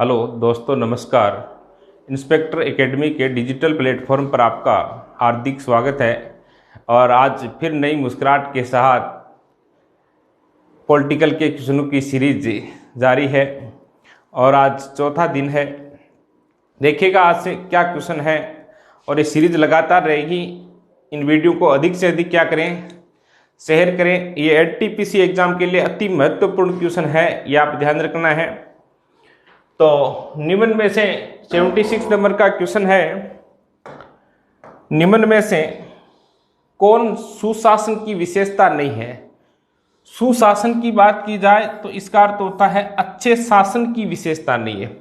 Hello दोस्तों, नमस्कार। Inspector academy के डिजिटल प्लेटफॉर्म पर आपका हार्दिक स्वागत है। और आज फिर नई मुस्कुराहट के साथ पॉलिटिकल के क्वेश्चनों की सीरीज जारी है और आज चौथा दिन है। देखिएगा आज से क्या क्वेश्चन है और ये सीरीज लगातार रहेगी। इन वीडियो को अधिक से अधिक क्या करें, शेयर करें। ये एनटीपीसी एग्जाम के लिए अति महत्वपूर्ण क्वेश्चन है, ये आप ध्यान रखना है। तो निम्न में से 76 नंबर का क्वेश्चन है, निम्न में से कौन सुशासन की विशेषता नहीं है। सुशासन की बात की जाए तो इसका अर्थ होता है अच्छे शासन की विशेषता नहीं है।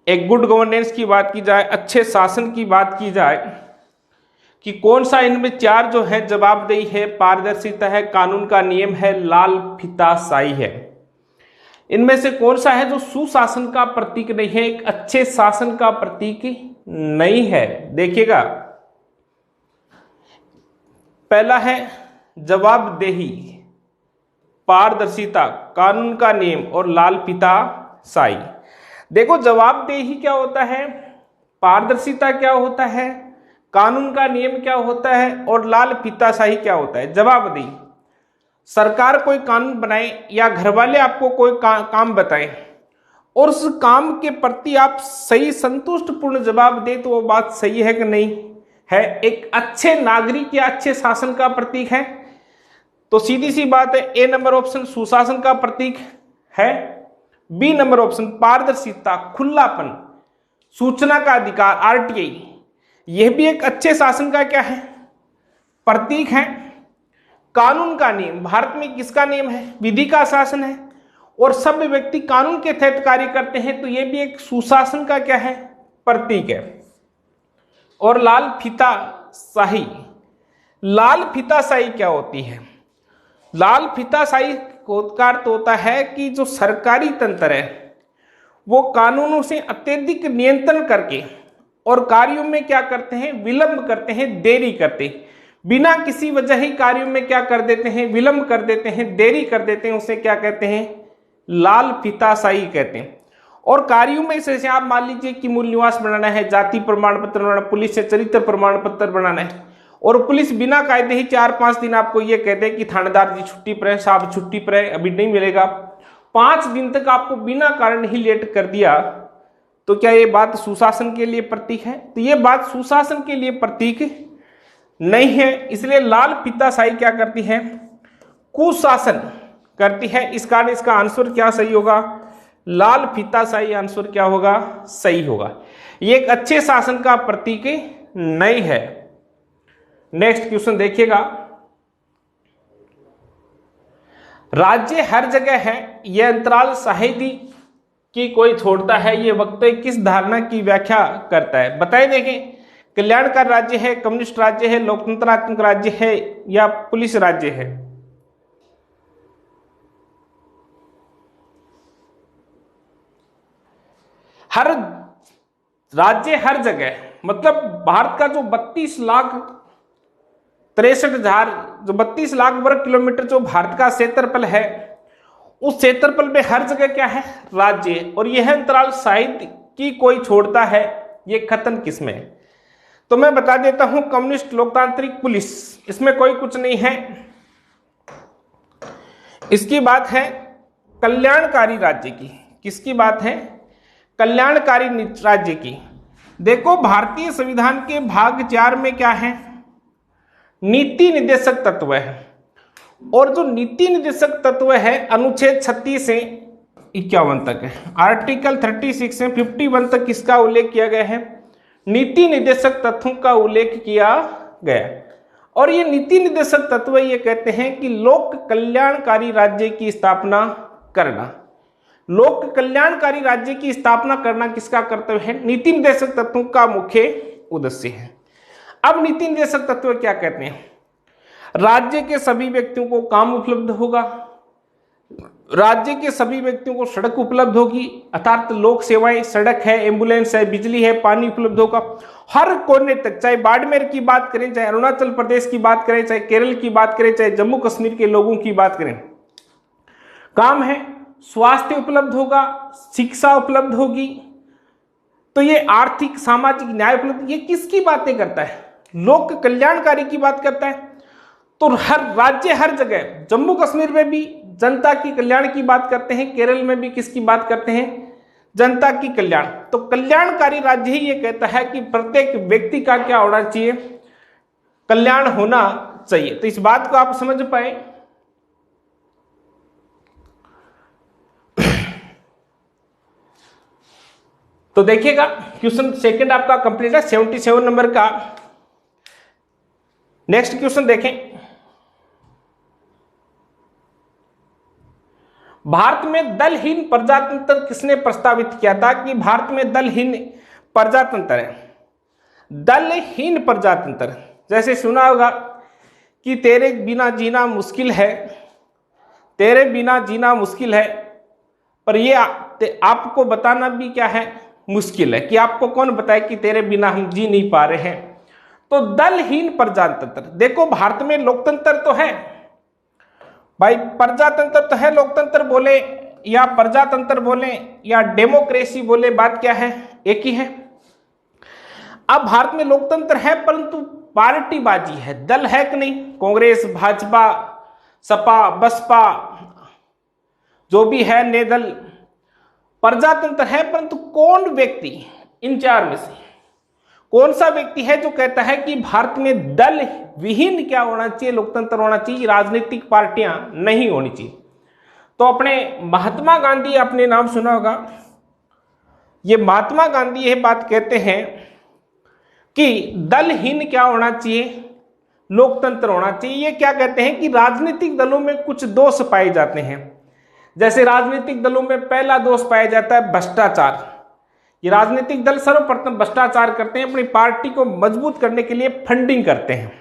एक गुड गवर्नेंस की बात की जाए, अच्छे शासन की बात की जाए कि कौन सा इनमें चार जो है जवाबदेही है, पारदर्शिता है, कानून का नियम है, लाल फीताशाही है। इनमें से कौन सा है जो सुशासन का प्रतीक नहीं है, एक अच्छे शासन का प्रतीक नहीं है। देखिएगा, पहला है जवाबदेही, पारदर्शिता, कानून का नियम और लाल फीताशाही। देखो, जवाबदेही क्या होता है, पारदर्शिता क्या होता है, कानून का नियम क्या होता है और लाल फीताशाही क्या होता है। जवाबदेही, सरकार कोई कानून बनाए या घर वाले आपको कोई काम बताएं और उस काम के प्रति आप सही संतुष्टपूर्ण जवाब दे तो वो बात सही है कि नहीं है, एक अच्छे नागरिक या अच्छे शासन का प्रतीक है। तो सीधी सी बात है, ए नंबर ऑप्शन सुशासन का प्रतीक है। बी नंबर ऑप्शन पारदर्शिता, खुलापन, सूचना का अधिकार, आरटीआई, यह भी एक अच्छे शासन का क्या है, प्रतीक है। कानून का नियम, भारत में किसका नियम है, विधि का शासन है और सभ्य व्यक्ति कानून के तहत कार्य करते हैं, तो यह भी एक सुशासन का क्या है, प्रतीक है। और लाल फीताशाही, लाल फीताशाही क्या होती है। लाल फीताशाही का अर्थ होता है कि जो सरकारी तंत्र है वो कानूनों से अत्यधिक नियंत्रण करके और कार्यों में क्या करते हैं, विलंब करते हैं, देरी करते हैं, बिना किसी वजह ही कार्यों में क्या कर देते हैं, विलंब कर देते हैं, देरी कर देते हैं, उसे क्या कहते हैं, लाल फीताशाही कहते हैं। और कार्यों में जैसे आप मान लीजिए कि मूल निवास बनाना है, जाति प्रमाण पत्र बनाना, पुलिस से चरित्र प्रमाण पत्र बनाना है और पुलिस बिना कायदे ही 4-5 दिन आपको ये कहते हैं कि थानेदार जी छुट्टी पर है, साहब छुट्टी पर है, अभी नहीं मिलेगा, 5 दिन तक आपको बिना कारण ही लेट कर दिया, तो क्या ये बात सुशासन के लिए प्रतीक है। तो ये बात सुशासन के लिए प्रतीक नहीं है। इसलिए लाल फीताशाही क्या करती है, कुशासन करती है। इस कारण इसका आंसर क्या सही होगा, लाल फीताशाही आंसर क्या होगा, सही होगा। ये एक अच्छे शासन का प्रतीक नहीं है। नेक्स्ट क्वेश्चन देखिएगा, राज्य हर जगह है, यह अंतराल शाहिदी की कोई छोड़ता है, ये वक्तव्य किस धारणा की व्याख्या करता है। बताइए, देखें, कल्याणकारी राज्य है, कम्युनिस्ट राज्य है, लोकतंत्रात्मक राज्य है या पुलिस राज्य है। हर राज्य हर जगह मतलब भारत का जो 32,63,000 जो 32 लाख वर्ग किलोमीटर जो भारत का क्षेत्रफल है, उस क्षेत्रफल में हर जगह क्या है, राज्य। और यह अंतराल शायद की कोई छोड़ता है, ये खत्म किसमें है। तो मैं बता देता हूं, कम्युनिस्ट, लोकतांत्रिक, पुलिस, इसमें कोई कुछ नहीं है। इसकी बात है कल्याणकारी राज्य की। किसकी बात है, कल्याणकारी राज्य की। देखो, भारतीय संविधान के भाग 4 में क्या है, नीति निर्देशक तत्व है। और जो नीति निर्देशक तत्व है अनुच्छेद 36 से 51 तक है, आर्टिकल 36 से 51 तक किसका उल्लेख किया गया है, नीति निर्देशक तत्वों का उल्लेख किया गया। और ये नीति निर्देशक तत्व ये कहते हैं कि लोक कल्याणकारी राज्य की स्थापना करना। लोक कल्याणकारी राज्य की स्थापना करना किसका कर्तव्य है, नीति निर्देशक तत्वों का मुख्य उद्देश्य है। अब नीति निर्देशक तत्व क्या कहते हैं, राज्य के सभी व्यक्तियों को काम उपलब्ध होगा, राज्य के सभी व्यक्तियों को सड़क उपलब्ध होगी, अर्थात लोक सेवाएं, सड़क है, एम्बुलेंस है, बिजली है, पानी उपलब्ध होगा हर कोने तक। चाहे बाड़मेर की बात करें, चाहे अरुणाचल प्रदेश की बात करें, चाहे केरल की बात करें, चाहे जम्मू कश्मीर के लोगों की बात करें, काम है, स्वास्थ्य उपलब्ध होगा, शिक्षा उपलब्ध होगी, तो ये आर्थिक सामाजिक न्याय उपलब्ध, ये किसकी बातें करता है? लोक कल्याणकारी की बात करता है। तो हर राज्य हर जगह, जम्मू कश्मीर में भी जनता की कल्याण की बात करते हैं, केरल में भी किसकी बात करते हैं? जनता की कल्याण। तो कल्याणकारी राज्य ही ये कहता है कि प्रत्येक व्यक्ति का क्या होना चाहिए? कल्याण होना चाहिए। तो इस बात को आप समझ पाए। तो देखिएगा क्वेश्चन सेकंड आपका कंप्लीट है 77 नंबर का। नेक्स्ट क्वेश्चन देखें। भारत में दलहीन प्रजातंत्र किसने प्रस्तावित किया था? कि भारत में दलहीन प्रजातंत्र है। दलहीन प्रजातंत्र, जैसे सुना होगा कि तेरे बिना जीना मुश्किल है, तेरे बिना जीना मुश्किल है, पर ये आपको बताना भी क्या है? मुश्किल है। कि आपको कौन बताए कि तेरे बिना हम जी नहीं पा रहे हैं? तो दलहीन प्रजातंत्र। देखो भारत में लोकतंत्र तो है भाई, प्रजातंत्र तो है, लोकतंत्र बोले या प्रजातंत्र बोले या डेमोक्रेसी बोले, बात क्या है? एक ही है। अब भारत में लोकतंत्र है परंतु पार्टीबाजी है, दल है कि नहीं? कांग्रेस, भाजपा, सपा, बसपा, जो भी है नेदल, प्रजातंत्र है, परंतु कौन व्यक्ति इन चार में से कौन सा व्यक्ति है जो कहता है कि भारत में दल विहीन क्या होना चाहिए? लोकतंत्र होना चाहिए, राजनीतिक पार्टियां नहीं होनी चाहिए। तो अपने महात्मा गांधी, आपने नाम सुना होगा, ये महात्मा गांधी ये बात कहते हैं कि दलहीन क्या होना चाहिए? लोकतंत्र होना चाहिए। ये क्या कहते हैं कि राजनीतिक दलों में कुछ दोष पाए जाते हैं। जैसे राजनीतिक दलों में पहला दोष पाया जाता है भ्रष्टाचार। ये राजनीतिक दल सर्वप्रथम भ्रष्टाचार करते हैं, अपनी पार्टी को मजबूत करने के लिए फंडिंग करते हैं।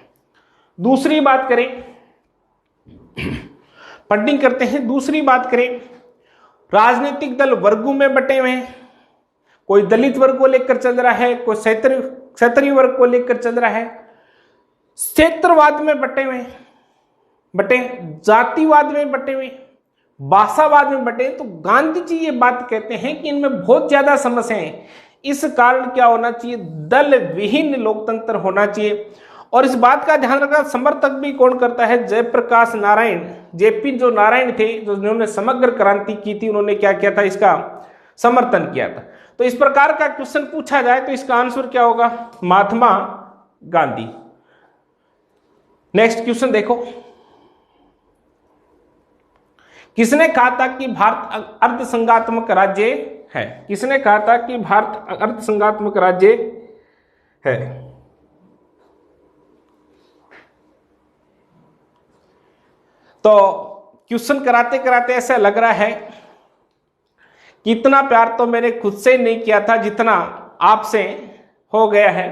दूसरी बात करें, फंडिंग करते हैं। दूसरी बात करें, राजनीतिक दल वर्गों में बटे हुए हैं। कोई दलित वर्ग को लेकर चल रहा है, कोई क्षत्रिय वर्ग को लेकर चल रहा है, क्षेत्रवाद में बटे हुए, जातिवाद में बटे हुए, भाषावाद में बटे। तो गांधी जी ये बात कहते हैं कि इनमें बहुत ज्यादा समस्याएं हैं, इस कारण क्या होना चाहिए? दल विहीन लोकतंत्र होना चाहिए। और इस बात का ध्यान रखना समर्थक भी कौन करता है? जयप्रकाश नारायण, जेपी जो नारायण थे, जो जिन्होंने समग्र क्रांति की थी, उन्होंने क्या किया था? इसका समर्थन किया था। तो इस प्रकार का क्वेश्चन पूछा जाए तो इसका आंसर क्या होगा? महात्मा गांधी। नेक्स्ट क्वेश्चन देखो। किसने कहा था कि भारत अर्धसंघात्मक राज्य है? किसने कहा था कि भारत अर्धसंघात्मक राज्य है? तो क्वेश्चन कराते कराते ऐसा लग रहा है कि इतना प्यार तो मैंने खुद से नहीं किया था जितना आपसे हो गया है।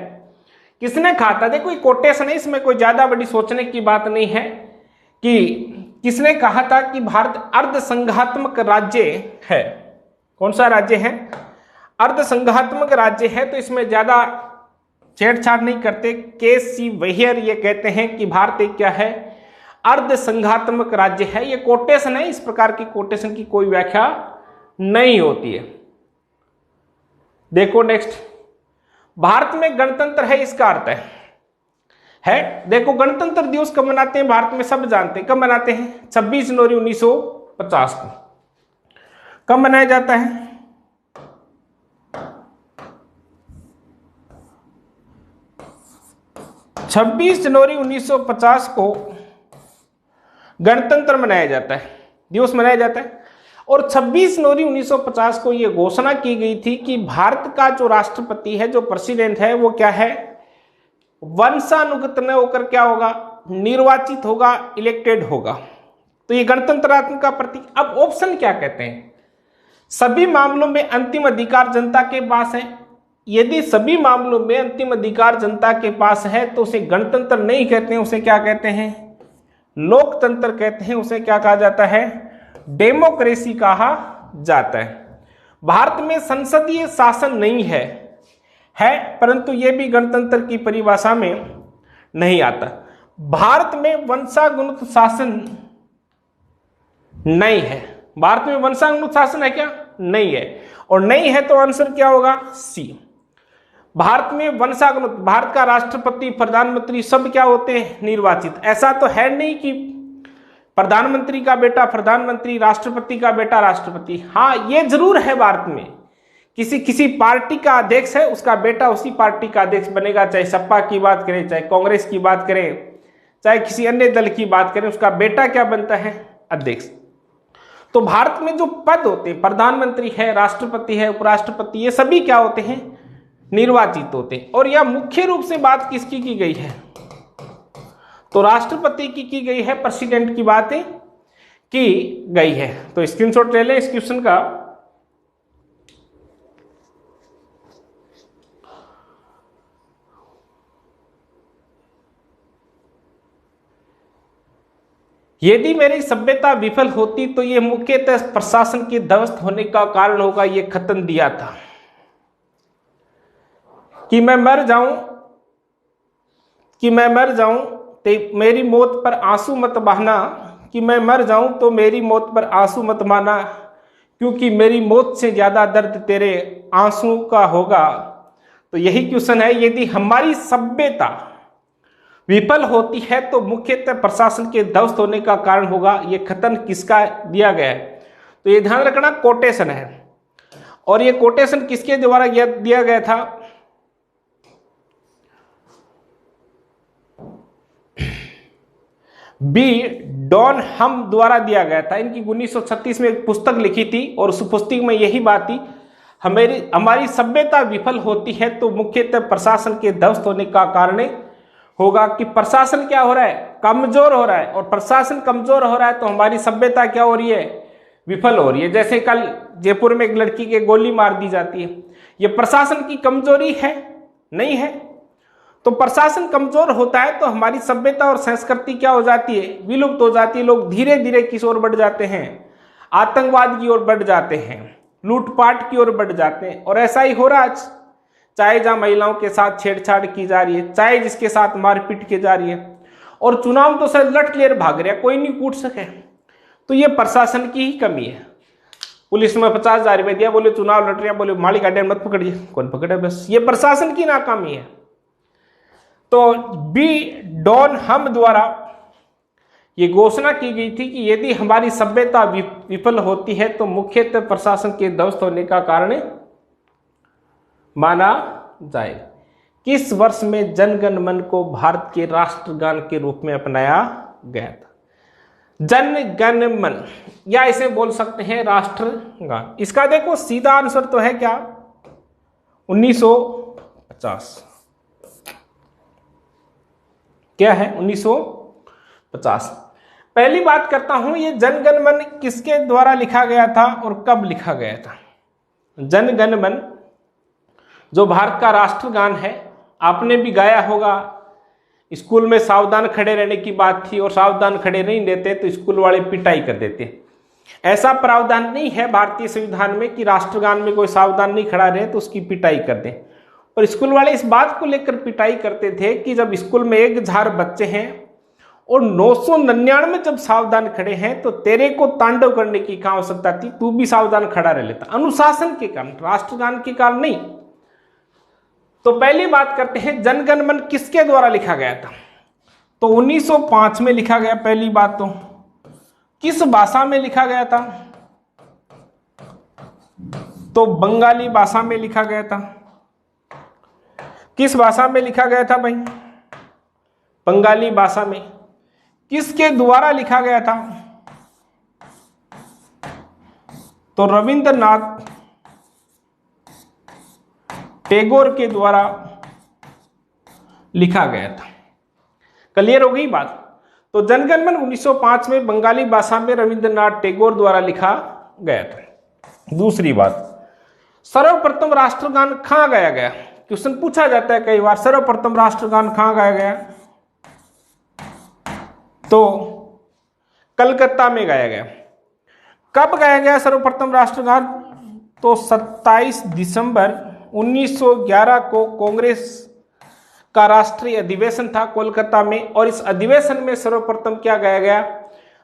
किसने कहा था? देखो ये कोटेशन है, इसमें कोई ज्यादा बड़ी सोचने की बात नहीं है कि किसने कहा था कि भारत अर्धसंघात्मक राज्य है। कौन सा राज्य है? अर्धसंघात्मक राज्य है। तो इसमें ज्यादा छेड़छाड़ नहीं करते। के.सी. वैयर ये कहते हैं कि भारत एक क्या है? अर्धसंघात्मक राज्य है। ये कोटेशन है, इस प्रकार की कोटेशन की कोई व्याख्या नहीं होती है। देखो नेक्स्ट, भारत में गणतंत्र है, इसका अर्थ है। देखो गणतंत्र दिवस कब मनाते हैं भारत में? सब जानते हैं। कब मनाते हैं? 26 जनवरी 1950 को। कब मनाया जाता है? 26 जनवरी 1950 को गणतंत्र मनाया जाता है, दिवस मनाया जाता है। और 26 जनवरी 1950 को यह घोषणा की गई थी कि भारत का जो राष्ट्रपति है, जो प्रेसिडेंट है, वो क्या है? वंशानुगत न होकर क्या होगा? निर्वाचित होगा, इलेक्टेड होगा। तो ये गणतंत्र का प्रतीक। अब ऑप्शन क्या कहते हैं? सभी मामलों में अंतिम अधिकार जनता के पास है। यदि सभी मामलों में अंतिम अधिकार जनता के पास है तो उसे गणतंत्र नहीं कहते हैं, उसे क्या कहते हैं? लोकतंत्र कहते हैं। उसे क्या कहा जाता है? डेमोक्रेसी कहा जाता है। भारत में संसदीय शासन नहीं है, परंतु यह भी गणतंत्र की परिभाषा में नहीं आता। भारत में वंशानुगत शासन नहीं है, भारत में वंशानुशासन है क्या? नहीं है। और नहीं है तो आंसर क्या होगा? सी। भारत में वंशानुशासन, भारत का राष्ट्रपति, प्रधानमंत्री सब क्या होते हैं? निर्वाचित। ऐसा तो है नहीं कि प्रधानमंत्री का बेटा प्रधानमंत्री, राष्ट्रपति का बेटा राष्ट्रपति। हाँ, ये जरूर है भारत में, किसी पार्टी का अध्यक्ष है, उसका बेटा उसी पार्टी का अध्यक्ष बनेगा। चाहे सपा की बात करें, चाहे कांग्रेस की बात करें, चाहे किसी अन्य दल की बात करें, उसका बेटा क्या बनता है? अध्यक्ष। तो भारत में जो पद होते हैं, प्रधानमंत्री है, राष्ट्रपति है, उपराष्ट्रपति, ये सभी क्या होते हैं? निर्वाचित होते हैं। और यह मुख्य रूप से बात किसकी की गई है? तो राष्ट्रपति की गई है, प्रेसिडेंट की बातें की गई है। तो स्क्रीनशॉट ले लें इस क्वेश्चन का। यदि मेरी सभ्यता विफल होती तो यह मुख्यतः प्रशासन के ध्वस्त होने का कारण होगा। यह खत्म दिया था कि मैं मर जाऊं तो मेरी मौत पर आंसू मत बहाना, कि मैं मर जाऊं तो मेरी मौत पर आंसू मत बहाना, क्योंकि मेरी मौत से ज्यादा दर्द तेरे आंसू का होगा। तो यही क्वेश्चन है, यदि हमारी सभ्यता विफल होती है तो मुख्यतः प्रशासन के ध्वस्त होने का कारण होगा। यह कथन किसका दिया गया है? तो ये ध्यान रखना, कोटेशन है। और ये कोटेशन किसके द्वारा दिया गया था? बी डॉन हम द्वारा दिया गया था। इनकी 1936 में एक पुस्तक लिखी थी और उस पुस्तक में यही बात थी, हमारी सभ्यता विफल होती है तो मुख्यतः प्रशासन के ध्वस्त होने का कारण होगा। कि प्रशासन क्या हो रहा है? कमजोर हो रहा है। और प्रशासन कमजोर हो रहा है तो हमारी सभ्यता क्या हो रही है? विफल हो रही है। जैसे कल जयपुर में एक लड़की के गोली मार दी जाती है, यह प्रशासन की कमजोरी है? नहीं है। तो प्रशासन कमजोर होता है तो हमारी सभ्यता और संस्कृति क्या हो जाती है? विलुप्त हो जाती है। लोग धीरे धीरे किस ओर बढ़ जाते हैं? आतंकवाद की ओर बढ़ जाते हैं, लूटपाट की ओर बढ़ जाते हैं। और ऐसा ही हो रहा है, चाहे जहां महिलाओं के साथ छेड़छाड़ की जा रही है, चाहे जिसके साथ मारपीट की जा रही है। और चुनाव तो सर लट लेर भाग रहा है, कोई नहीं कूट सके। तो ये प्रशासन की ही कमी है। पुलिस में 50,000 रुपये दिया, बोले चुनाव लट रहे हैं, बोले मालिक अड्डे मत पकड़िए, कौन पकड़े? बस ये प्रशासन की नाकामी है। तो बी डॉन हम द्वारा ये घोषणा की गई थी कि यदि हमारी सभ्यता विफल होती है तो मुख्यतः प्रशासन के ध्वस्त होने का कारण माना जाएगा। किस वर्ष में जन गण मन को भारत के राष्ट्रगान के रूप में अपनाया गया था? जन गण मन, या इसे बोल सकते हैं राष्ट्रगान। इसका देखो सीधा आंसर तो है क्या? 1950। क्या है? 1950। पहली बात करता हूं, ये जन गण मन किसके द्वारा लिखा गया था और कब लिखा गया था? जन गण मन जो भारत का राष्ट्रगान है, आपने भी गाया होगा। स्कूल में सावधान खड़े रहने की बात थी और सावधान खड़े नहीं रहते तो स्कूल वाले पिटाई कर देते। ऐसा प्रावधान नहीं है भारतीय संविधान में कि राष्ट्रगान में कोई सावधान नहीं खड़ा रहे तो उसकी पिटाई कर दें। और स्कूल वाले इस बात को लेकर पिटाई करते थे कि जब स्कूल में 1000 बच्चे हैं और 999 जब सावधान खड़े हैं तो तेरे को तांडव करने की क्या आवश्यकता थी? तू भी सावधान खड़ा रह लेता। अनुशासन के कारण, राष्ट्रगान के कारण नहीं। तो पहली बात करते हैं, जनगण मन किसके द्वारा लिखा गया था? तो 1905 में लिखा गया। पहली बात तो किस भाषा में लिखा गया था? तो बंगाली भाषा में लिखा गया था। किस भाषा में लिखा गया था भाई? बंगाली भाषा में। किसके द्वारा लिखा गया था? तो रविंद्रनाथ टैगोर के द्वारा लिखा गया था। क्लियर हो गई बात? तो जनगण मन 1905 में बंगाली भाषा में रविंद्रनाथ टैगोर द्वारा लिखा गया था। दूसरी बात, सर्वप्रथम राष्ट्रगान कहां गाया गया? क्वेश्चन पूछा जाता है कई बार, सर्वप्रथम राष्ट्रगान कहां गाया गया? तो कलकत्ता में गाया गया। कब गाया गया सर्वप्रथम राष्ट्रगान? तो 27 दिसंबर 1911 को कांग्रेस का राष्ट्रीय अधिवेशन था कोलकाता में, और इस अधिवेशन में सर्वप्रथम क्या गाया गया?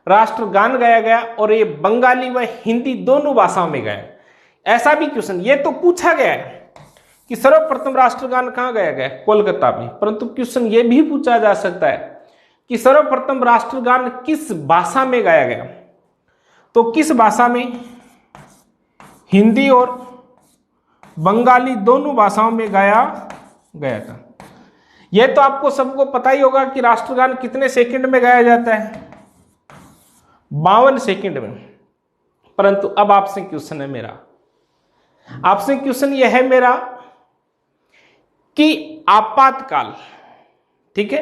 राष्ट्रगान गाया गया और ये बंगाली व हिंदी दोनों भाषाओं में गाया। ऐसा भी क्वेश्चन ये तो पूछा गया है कि सर्वप्रथम राष्ट्रगान कहाँ गाया गया, कोलकाता में, परंतु क्वेश्चन ये भी पूछा जा सकता है कि सर्वप्रथम राष्ट्रगान किस भाषा में गाया गया। तो किस भाषा में, हिंदी और बंगाली दोनों भाषाओं में गाया गया था। यह तो आपको सबको पता ही होगा कि राष्ट्रगान कितने सेकंड में गाया जाता है, 52 सेकंड में। परंतु अब आपसे क्वेश्चन है मेरा, आपसे क्वेश्चन यह है मेरा कि आपातकाल, ठीक है,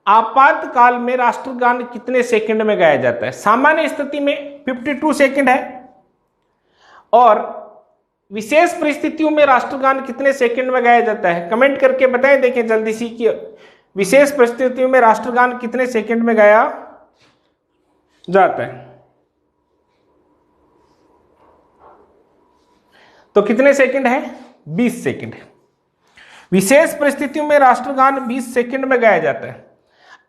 आपातकाल में राष्ट्रगान कितने सेकंड में गाया जाता है। सामान्य स्थिति में 52 सेकंड है और विशेष परिस्थितियों में राष्ट्रगान कितने सेकंड में गाया जाता है, कमेंट करके बताएं, देखें जल्दी सी कि विशेष परिस्थितियों में राष्ट्रगान कितने सेकंड में गाया जाता है। तो कितने सेकंड है, 20 सेकंड। विशेष परिस्थितियों में राष्ट्रगान 20 सेकंड में गाया जाता है।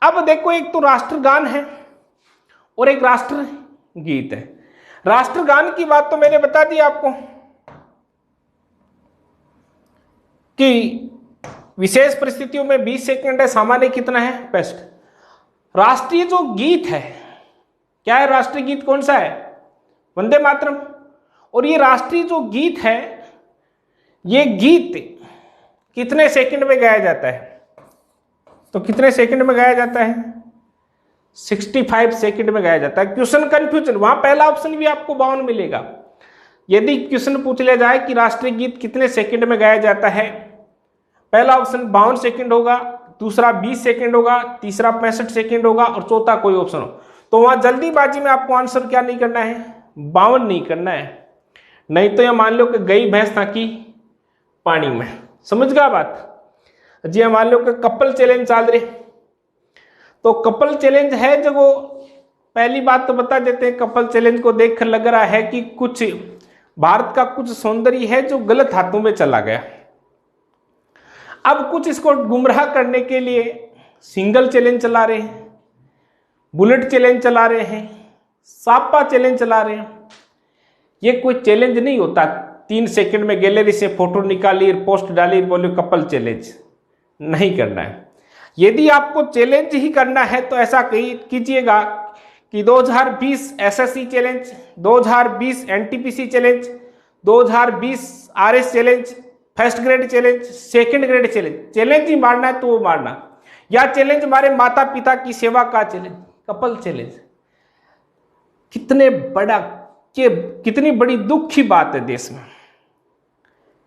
अब देखो, एक तो राष्ट्रगान है और एक राष्ट्रगीत है। राष्ट्रगान की बात तो मैंने बता दी आपको कि विशेष परिस्थितियों में 20 सेकंड है, सामान्य कितना है, बेस्ट। राष्ट्रीय जो गीत है, क्या है राष्ट्रीय गीत, कौन सा है, वंदे मातरम। और ये राष्ट्रीय जो गीत है, ये गीत कितने सेकंड में गाया जाता है, तो कितने सेकंड में गाया जाता है, 65 सेकंड में गाया जाता है। क्वेश्चन कंफ्यूजन, वहां पहला ऑप्शन भी आपको 52 मिलेगा। यदि क्वेश्चन पूछ लिया जाए कि राष्ट्रीय गीत कितने सेकंड में गाया जाता है, पहला ऑप्शन 52 सेकंड होगा, दूसरा 20 सेकंड होगा, तीसरा 65 सेकंड होगा और चौथा कोई ऑप्शन हो, तो वहां जल्दीबाजी में आपको आंसर क्या नहीं करना है, 52 नहीं करना है। नहीं तो यह मान लो कि गई भैंस ताकि पानी में, समझ गया बात जी। मान लो कि कपल चैलेंज चल रहे, तो कपल चैलेंज है जब वो, पहली बात तो बता देते हैं, कपल चैलेंज को देखकर लग रहा है कि कुछ भारत का कुछ सौंदर्य है जो गलत हाथों में चला गया। अब कुछ इसको गुमराह करने के लिए सिंगल चैलेंज चला रहे हैं, बुलेट चैलेंज चला रहे हैं, सापा चैलेंज चला रहे हैं। ये कोई चैलेंज नहीं होता, 3 सेकंड में गैलरी से फोटो निकाली, पोस्ट डाली, बोले कपल चैलेंज, नहीं करना है। यदि आपको चैलेंज ही करना है तो ऐसा कीजिएगा कि 2020 SSC challenge, 2020 NTPC challenge, 2020 RS challenge, first grade challenge, second grade challenge, challenge ही मारना है तो वो मारना, या चैलेंज हमारे माता पिता की सेवा का चैलेंज, कपल चैलेंज। कितनी बड़ी दुख की बात है देश में,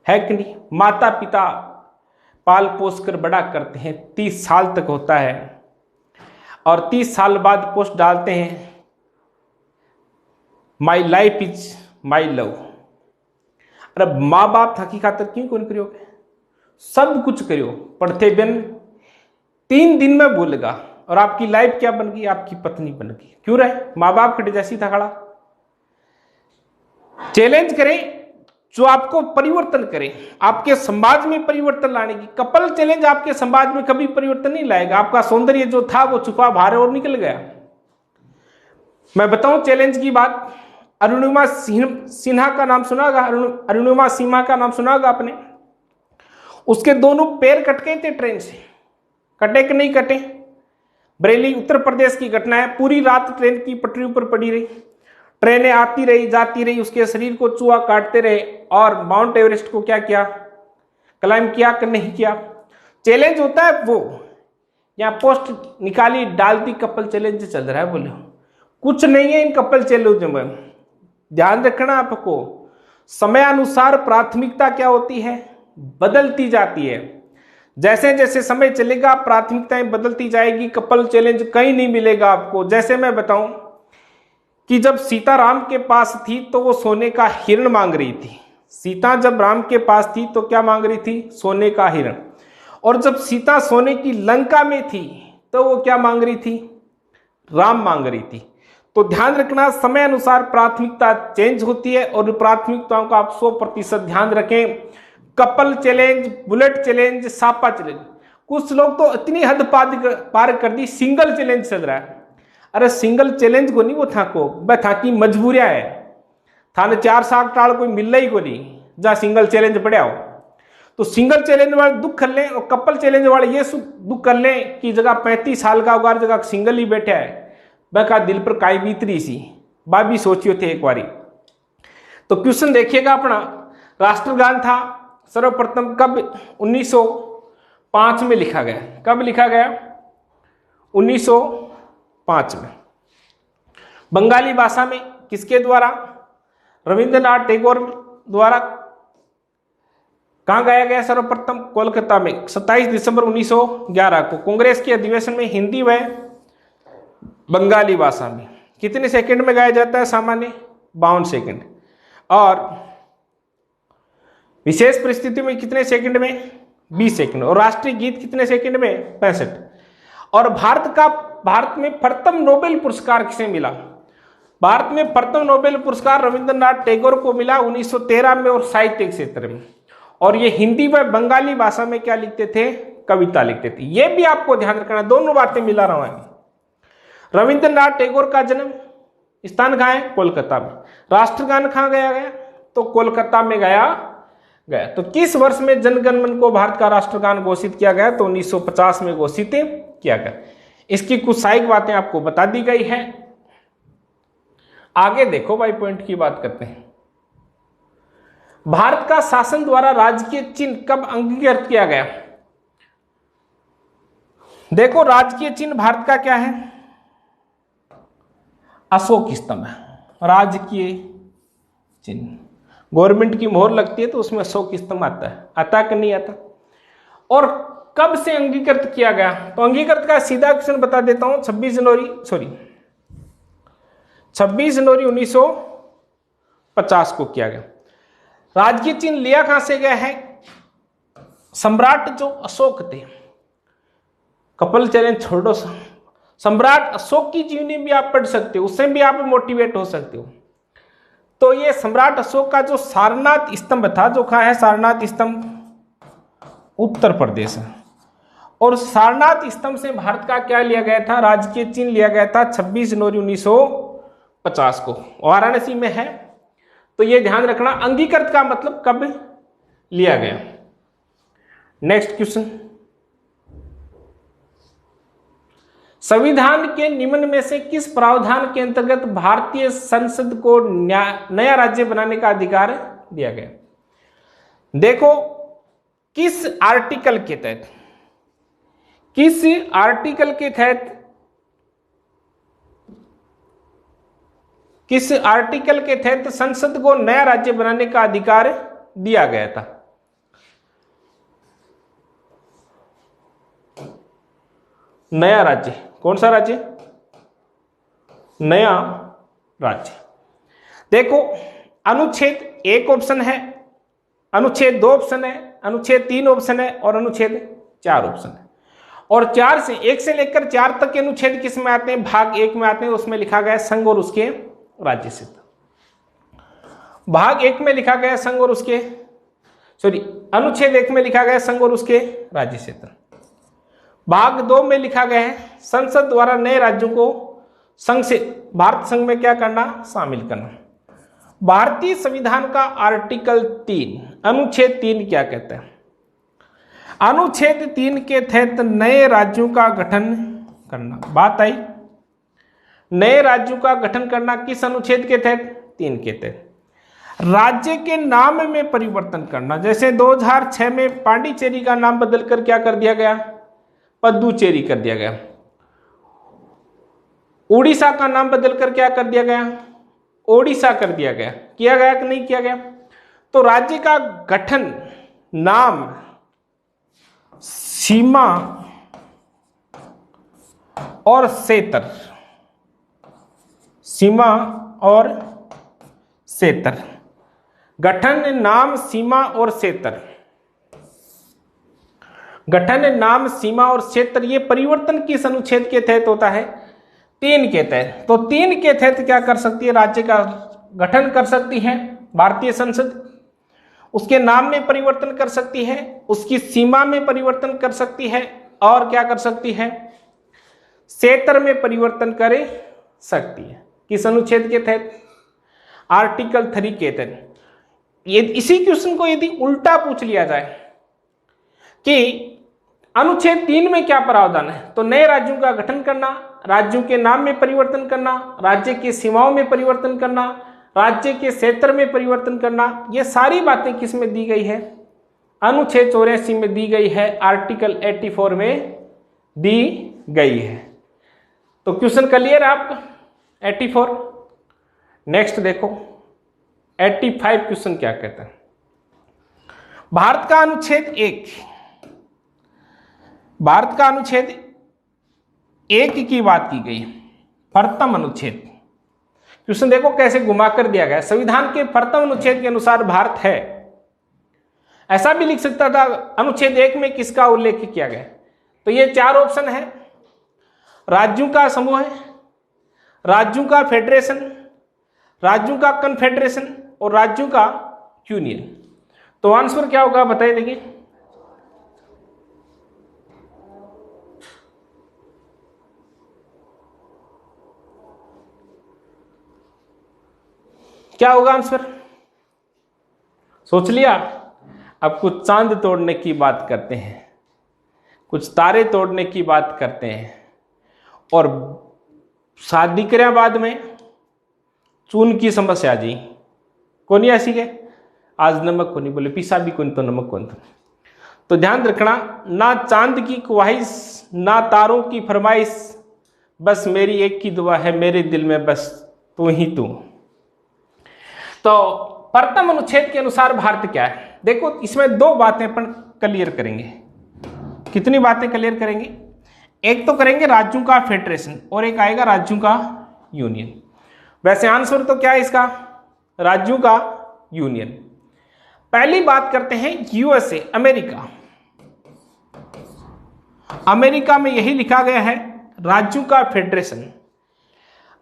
है कि नहीं। माता पिता पाल पोस कर बड़ा करते हैं, 30 साल तक होता है और 30 साल बाद पोस्ट डालते हैं, my life is my love. अरे माँ बाप था की खातर क्यों कौन करियो, सब कुछ करियो, पढ़ते बिन 3 दिन में भूलेगा और आपकी लाइफ क्या बन गई, आपकी पत्नी बन गई। क्यों रहे, माँ बाप खड़े जैसी था खड़ा। चैलेंज करें जो आपको परिवर्तन करे, आपके समाज में परिवर्तन लाने की। कपल चैलेंज आपके समाज में कभी परिवर्तन नहीं लाएगा, आपका सौंदर्य जो था वो छुपा बाहर और निकल गया। मैं बताऊं चैलेंज की बात, अरुणिमा सिन्हा का नाम सुना होगा, अरुणिमा सिन्हा का नाम सुना होगा आपने। उसके दोनों पैर कट गए थे ट्रेन से, कटे कि नहीं कटे। बरेली उत्तर प्रदेश की घटना है, पूरी रात ट्रेन की पटरी पर पड़ी रही, ट्रेनें आती रही जाती रही, उसके शरीर को चूहा काटते रहे और माउंट एवरेस्ट को क्या किया, क्लाइंब किया कि नहीं किया। चैलेंज होता है वो, यहाँ पोस्ट निकाली डाल दी, कपल चैलेंज चल रहा है। बोले कुछ नहीं है इन कपल चैलेंज में, ध्यान रखना आपको। समय अनुसार प्राथमिकता क्या होती है, बदलती जाती है। जैसे जैसे समय चलेगा प्राथमिकताएं बदलती जाएगी, कपल चैलेंज कहीं नहीं मिलेगा आपको। जैसे मैं बताऊं कि जब सीता राम के पास थी तो वो सोने का हिरण मांग रही थी। सीता जब राम के पास थी तो क्या मांग रही थी, सोने का हिरण। और जब सीता सोने की लंका में थी तो वो क्या मांग रही थी, राम मांग रही थी। तो ध्यान रखना, समय अनुसार प्राथमिकता चेंज होती है और प्राथमिकताओं का आप 100% ध्यान रखें। Couple challenge, bullet challenge, Sapa challenge, कुछ लोग तो इतनी हद पार कर दी, सिंगल चैलेंज चल रहा है। अरे सिंगल चैलेंज को नहीं वो था को बस था कि मजबूरिया है थाने 4 साल टाल कोई मिल ही को नहीं जहाँ सिंगल चैलेंज पड़ा हो। तो सिंगल चैलेंज वाले दुख कर लें और कपल चैलेंज वाले ये दुख कर लें कि जगह 35 साल का उगार जगह सिंगल ही बैठा है वह का दिल पर काई बीतरी सी बा भी सोचियो थे एक बारी। तो क्वेश्चन देखिएगा अपना, राष्ट्रगान था सर्वप्रथम कब 1905 में लिखा गया। कब लिखा गया? 1905 में। बंगाली भाषा में किसके द्वारा? रविंद्रनाथ टैगोर द्वारा। कहां गाया गया सर्वप्रथम? कोलकाता में 27 दिसंबर 1911 को कांग्रेस के अधिवेशन में हिंदी व बंगाली भाषा में। कितने सेकंड में गाया जाता है? सामान्य 52 सेकंड। और विशेष परिस्थिति में कितने सेकंड में? 20 सेकंड। और राष्ट्रीय गीत कितने सेकंड में? 65। और भारत में प्रथम नोबेल पुरस्कार किसे मिला? भारत में प्रथम नोबेल पुरस्कार रविंद्रनाथ टैगोर को मिला 1913 में और साहित्य क्षेत्र में। और ये हिंदी व बंगाली भाषा में क्या लिखते थे? कविता लिखते थे। ये भी आपको ध्यान रखना, दोनों बातें मिला रहा हूं। रविंद्रनाथ टैगोर का जन्म स्थान कहाँ है? कोलकाता में। राष्ट्रगान कहाँ गाया गया? तो कोलकाता में गाया गया। तो किस वर्ष में जनगण मन को भारत का राष्ट्रगान घोषित किया गया? तो 1950 में घोषित किया गया। इसकी कुछ सहायक बातें आपको बता दी गई है। आगे देखो भाई, पॉइंट की बात करते हैं। भारत का शासन द्वारा राजकीय चिन्ह कब अंगीकृत किया गया? देखो, राजकीय चिन्ह भारत का क्या है? अशोक स्तंभ है राजकीय चिन्ह। गवर्नमेंट की मोहर लगती है तो उसमें अशोक स्तंभ आता कि नहीं आता? और कब से अंगीकृत किया गया? तो अंगीकृत का सीधा क्वेश्चन बता देता हूं। 26 जनवरी 1950 को किया गया। राजकीय चिन्ह लिया कहां से गया है? सम्राट जो अशोक थे, कपल चैलेंज छोड़ो, सम्राट अशोक की जीवनी भी आप पढ़ सकते हो, उससे भी आप मोटिवेट हो सकते हो। तो ये सम्राट अशोक का जो सारनाथ स्तंभ था, जो कहाँ है? सारनाथ स्तंभ उत्तर प्रदेश है। और सारनाथ स्तंभ से भारत का क्या लिया गया था? राजकीय चिन्ह लिया गया था 26 जनवरी 1950 को। वाराणसी में है, तो ये ध्यान रखना। अंगीकृत का मतलब कब लिया गया। नेक्स्ट क्वेश्चन, संविधान के निम्न में से किस प्रावधान के अंतर्गत भारतीय संसद को नया राज्य बनाने का अधिकार दिया गया? देखो, किस आर्टिकल के तहत, किस आर्टिकल के तहत, किस आर्टिकल के तहत संसद को नया राज्य बनाने का अधिकार दिया गया था? नया राज्य, कौन सा राज्य? नया राज्य। देखो, अनुच्छेद 1 ऑप्शन है, अनुच्छेद 2 ऑप्शन है, अनुच्छेद 3 ऑप्शन है और अनुच्छेद 4 ऑप्शन है। और 1 से लेकर 4 तक के अनुच्छेद किस में आते हैं? भाग 1 में आते हैं। उसमें लिखा गया संघ और उसके राज्य क्षेत्र। भाग 1 में लिखा गया संघ और उसके, अनुच्छेद 1 में लिखा गया संघ और उसके राज्य क्षेत्र। भाग 2 में लिखा गया है संसद द्वारा नए राज्यों को संघ से, भारत संघ में क्या करना? शामिल करना। भारतीय संविधान का आर्टिकल 3 अनुच्छेद 3 क्या कहता है? अनुच्छेद 3 के तहत नए राज्यों का गठन करना। बात आई, नए राज्यों का गठन करना किस अनुच्छेद के तहत? 3 के तहत। राज्य के नाम में परिवर्तन करना, जैसे 2006 में पांडिचेरी का नाम बदलकर क्या कर दिया गया? पुदुचेरी कर दिया गया। उड़ीसा का नाम बदलकर क्या कर दिया गया? ओडिशा कर दिया गया। किया गया कि नहीं किया गया? तो राज्य का गठन, नाम, सीमा और क्षेत्र, सीमा और क्षेत्र, गठन, नाम, सीमा और क्षेत्र, गठन, नाम, सीमा और क्षेत्र, ये परिवर्तन किस अनुच्छेद के तहत होता है? 3 के तहत। तो 3 के तहत क्या कर सकती है? राज्य का गठन कर सकती है भारतीय संसद, उसके नाम में परिवर्तन कर सकती है, उसकी सीमा में परिवर्तन कर सकती है, और क्या कर सकती है? क्षेत्र में परिवर्तन कर सकती है। किस अनुच्छेद के तहत? आर्टिकल 3 के तहत। ये इसी क्वेश्चन को यदि उल्टा पूछ लिया जाए कि अनुच्छेद 3 में क्या प्रावधान है, तो नए राज्यों का गठन करना, राज्यों के नाम में परिवर्तन करना, राज्य की सीमाओं में परिवर्तन करना, राज्य के क्षेत्र में परिवर्तन करना, ये सारी बातें किस में दी गई है? अनुच्छेद 84 में दी गई है, आर्टिकल 84 में दी गई है। तो क्वेश्चन क्लियर है आपका 84। नेक्स्ट देखो 85 क्वेश्चन क्या कहता है। भारत का अनुच्छेद 1, भारत का अनुच्छेद 1 की बात की गई, प्रथम अनुच्छेद। क्वेश्चन देखो कैसे घुमा कर दिया गया। संविधान के प्रथम अनुच्छेद के अनुसार भारत है, ऐसा भी लिख सकता था। अनुच्छेद 1 में किसका उल्लेख किया गया? तो ये 4 ऑप्शन है। राज्यों का समूह है, राज्यों का फेडरेशन, राज्यों का कन्फेडरेशन और राज्यों का यूनियन। तो आंसर क्या होगा बताइए। देखिए क्या होगा आंसर? सोच लिया? अब कुछ चांद तोड़ने की बात करते हैं, कुछ तारे तोड़ने की बात करते हैं, और शादी करें बाद में चून की समस्या जी कौन ऐसी है। आज नमक को नहीं बोले, पीसा भी कौन तो नमक कौन तो ध्यान रखना, ना चांद की ख्वाहिश ना तारों की फरमाइश, बस मेरी एक की दुआ है मेरे दिल में बस तू ही तू। तो प्रथम अनुच्छेद के अनुसार भारत क्या है? देखो इसमें 2 बातें अपन क्लियर करेंगे। कितनी बातें क्लियर करेंगे? एक तो करेंगे राज्यों का फेडरेशन और एक आएगा राज्यों का यूनियन। वैसे आंसर तो क्या है इसका? राज्यों का यूनियन। पहली बात करते हैं यूएसए, अमेरिका। अमेरिका में यही लिखा गया है राज्यों का फेडरेशन।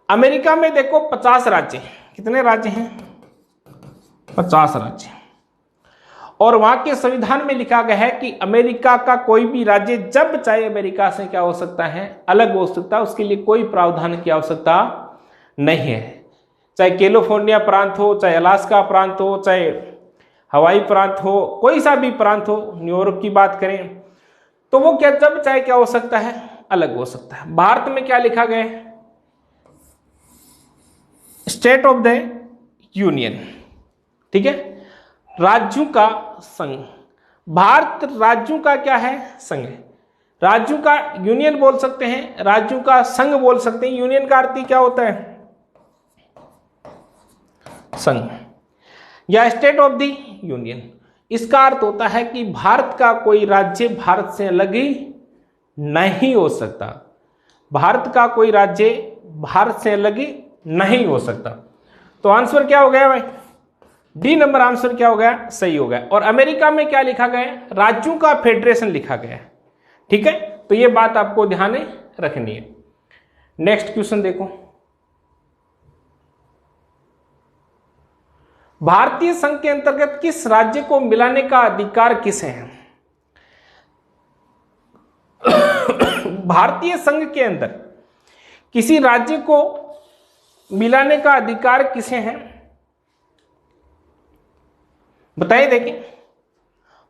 अमेरिका में देखो 50 राज्य। कितने राज्य हैं? 50 राज्य। और वहां के संविधान में लिखा गया है कि अमेरिका का कोई भी राज्य जब चाहे अमेरिका से क्या हो सकता है? अलग हो सकता है। उसके लिए कोई प्रावधान की आवश्यकता नहीं है। चाहे कैलिफोर्निया प्रांत हो, चाहे अलास्का प्रांत हो, चाहे हवाई प्रांत हो, कोई सा भी प्रांत हो, न्यूयॉर्क की बात करें तो वो क्या जब चाहे क्या हो सकता है? अलग हो सकता है। भारत में क्या लिखा गया है? State of the union. ठीक है, राज्यों का संघ। भारत राज्यों का क्या है? संघ। राज्यों का यूनियन बोल सकते हैं, राज्यों का संघ बोल सकते हैं। यूनियन का अर्थ क्या होता है? संघ या स्टेट ऑफ द यूनियन। इसका अर्थ होता है कि भारत का कोई राज्य भारत से अलग ही नहीं हो सकता। भारत का कोई राज्य भारत से अलग ही नहीं हो सकता। तो आंसर क्या हो गया भाई? डी नंबर आंसर क्या हो गया? सही हो गया। और अमेरिका में क्या लिखा गया है? राज्यों का फेडरेशन लिखा गया है। ठीक है, तो ये बात आपको ध्यान में रखनी है। नेक्स्ट क्वेश्चन देखो, भारतीय संघ के अंतर्गत किस राज्य को मिलाने का अधिकार किसे है? भारतीय संघ के अंदर किसी राज्य को मिलाने का अधिकार किसे है? बताइए। देखिए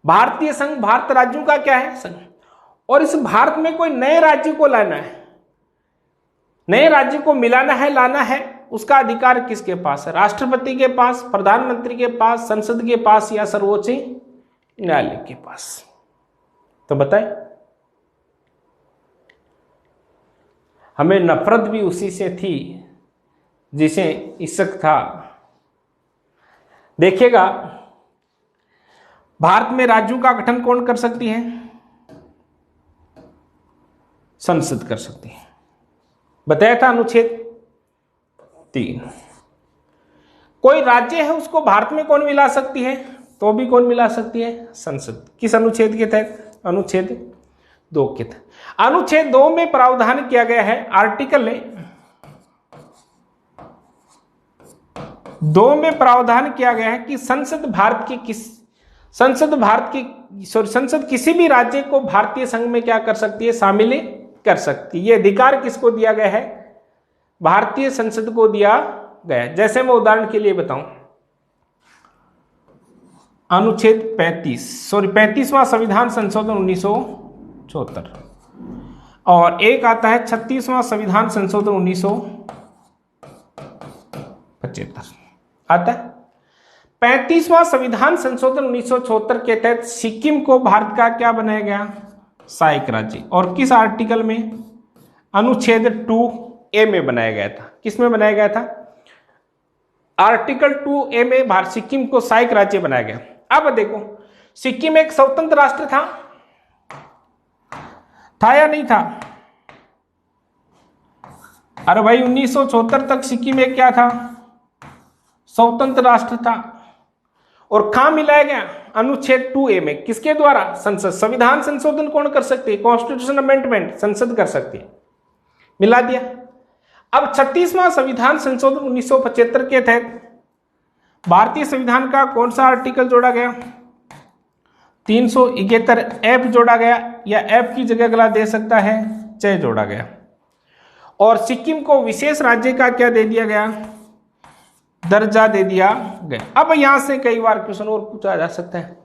भारतीय संघ भारत राज्यों का क्या है? संघ। और इस भारत में कोई नए राज्य को लाना है, नए राज्य को मिलाना है, लाना है, उसका अधिकार किसके पास है? राष्ट्रपति के पास, प्रधानमंत्री के पास, संसद के पास या सर्वोच्च न्यायालय के पास? तो बताएं। हमें नफरत भी उसी से थी जिसे इश्क था। देखिएगा भारत में राज्यों का गठन कौन कर सकती है? संसद कर सकती है। बताया था अनुच्छेद 3। कोई राज्य है उसको भारत में कौन मिला सकती है? तो भी कौन मिला सकती है? संसद। किस अनुच्छेद के तहत? अनुच्छेद 2 के तहत। अनुच्छेद 2 में प्रावधान किया गया है, आर्टिकल 2 में प्रावधान किया गया है कि संसद किसी भी राज्य को भारतीय संघ में क्या कर सकती है? शामिल कर सकती है। ये अधिकार किसको दिया गया है? भारतीय संसद को दिया गया है। जैसे मैं उदाहरण के लिए बताऊं, अनुच्छेद 35वां संविधान संशोधन 1974, और एक आता है 36वां संविधान संशोधन 1975 आता है। 35वां संविधान संशोधन 1974 के तहत सिक्किम को भारत का क्या बनाया गया? सहायक राज्य। और किस आर्टिकल में? अनुच्छेद 2A में बनाया गया था। किस में बनाया गया था? आर्टिकल 2A में भारत सिक्किम को सहायक राज्य बनाया गया। अब देखो, सिक्किम एक स्वतंत्र राष्ट्र था या नहीं था? अरे भाई 1974 तक सिक्किम एक क्या था? स्वतंत्र राष्ट्र था। और कहां मिलाया गया? अनुच्छेद 2A में। किसके द्वारा? संसद। संविधान संशोधन कौन कर सकती है? कॉन्स्टिट्यूशन अमेंडमेंट संसद कर सकती है। मिला दिया। अब 36वां संविधान संशोधन 1975 के तहत भारतीय संविधान का कौन सा आर्टिकल जोड़ा गया? 371F जोड़ा गया, या F की जगह अगला दे सकता है 6 जोड़ा गया। और सिक्किम को विशेष राज्य का क्या दे दिया गया? दर्जा दे दिया गया। अब यहां से कई बार क्वेश्चन और पूछा जा सकता है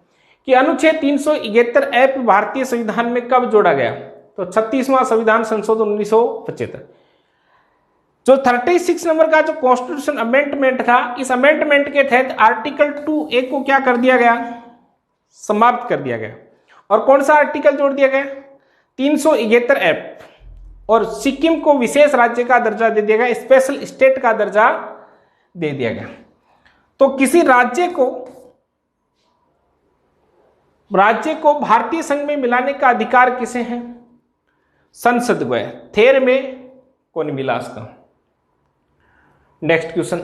कि अनुच्छेद 371F भारतीय संविधान में कब जोड़ा गया? तो 36वां संविधान संशोधन 1975। जो 36 नंबर का जो कॉन्स्टिट्यूशन अमेंडमेंट था, इस अमेंडमेंट के तहत आर्टिकल 2A को क्या कर दिया गया? समाप्त कर दिया गया। और कौन सा आर्टिकल जोड़ दिया गया? 371F। और सिक्किम को विशेष राज्य का दर्जा दे दिया गया, स्पेशल स्टेट का दर्जा दे दिया गया। तो किसी राज्य को भारतीय संघ में मिलाने का अधिकार किसे है? संसद को है। थेर में कौन मिला इसका? नेक्स्ट क्वेश्चन,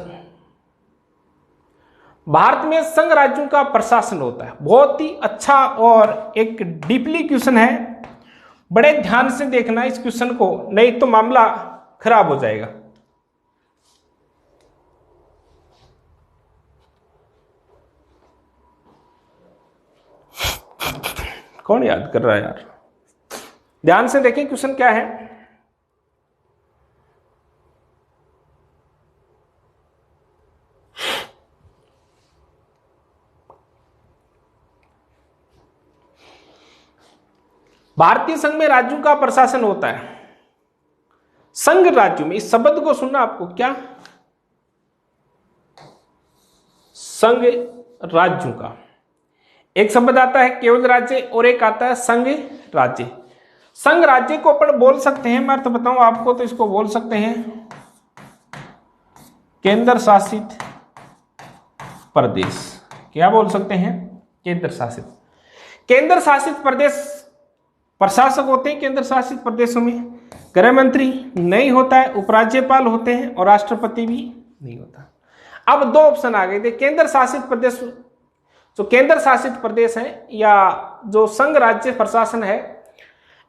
भारत में संघ राज्यों का प्रशासन होता है। बहुत ही अच्छा और एक डीपली क्वेश्चन है, बड़े ध्यान से देखना इस क्वेश्चन को, नहीं तो मामला खराब हो जाएगा। कौन याद कर रहा है यार? ध्यान से देखें क्वेश्चन क्या है। भारतीय संघ में राज्यों का प्रशासन होता है। संघ राज्यों में, इस शब्द को सुनना आपको, क्या? संघ राज्यों का एक शब्द आता है केवल राज्य, और एक आता है संघ राज्य। संघ राज्य को अपन बोल सकते हैं, मैं तो बताऊं आपको, तो इसको बोल सकते हैं केंद्र शासित प्रदेश। क्या बोल सकते हैं? केंद्र शासित। केंद्र शासित प्रदेश प्रशासक होते हैं। केंद्र शासित प्रदेशों में गृह मंत्री नहीं होता है, उपराज्यपाल होते हैं, और राष्ट्रपति भी नहीं होता। अब दो ऑप्शन आ गए थे। केंद्र शासित प्रदेश, जो केंद्र शासित प्रदेश है या जो संघ राज्य प्रशासन है,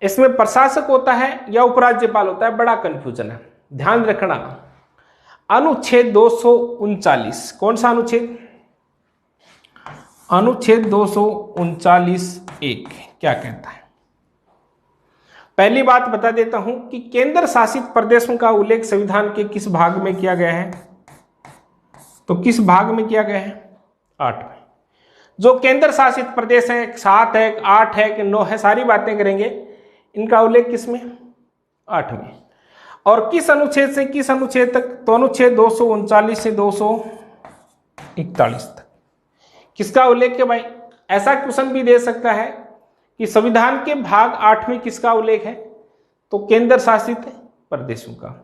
इसमें प्रशासक होता है या उपराज्यपाल होता है, बड़ा कंफ्यूजन है। ध्यान रखना, अनुच्छेद 239, कौन सा अनुच्छेद? अनुच्छेद 239(1) क्या कहता है? पहली बात बता देता हूं कि केंद्र शासित प्रदेशों का उल्लेख संविधान के किस भाग में किया गया है? तो किस भाग में किया गया है? 8 में। जो केंद्र शासित प्रदेश है, 7 है, 8 है कि 9 है, सारी बातें करेंगे। इनका उल्लेख किस में? 8 में। और किस अनुच्छेद से किस अनुच्छेद तक? तो अनुच्छेद 239 से 241 तक। किसका उल्लेख है भाई? ऐसा क्वेश्चन भी दे सकता है कि संविधान के भाग 8 में किसका उल्लेख है? तो केंद्र शासित प्रदेशों का।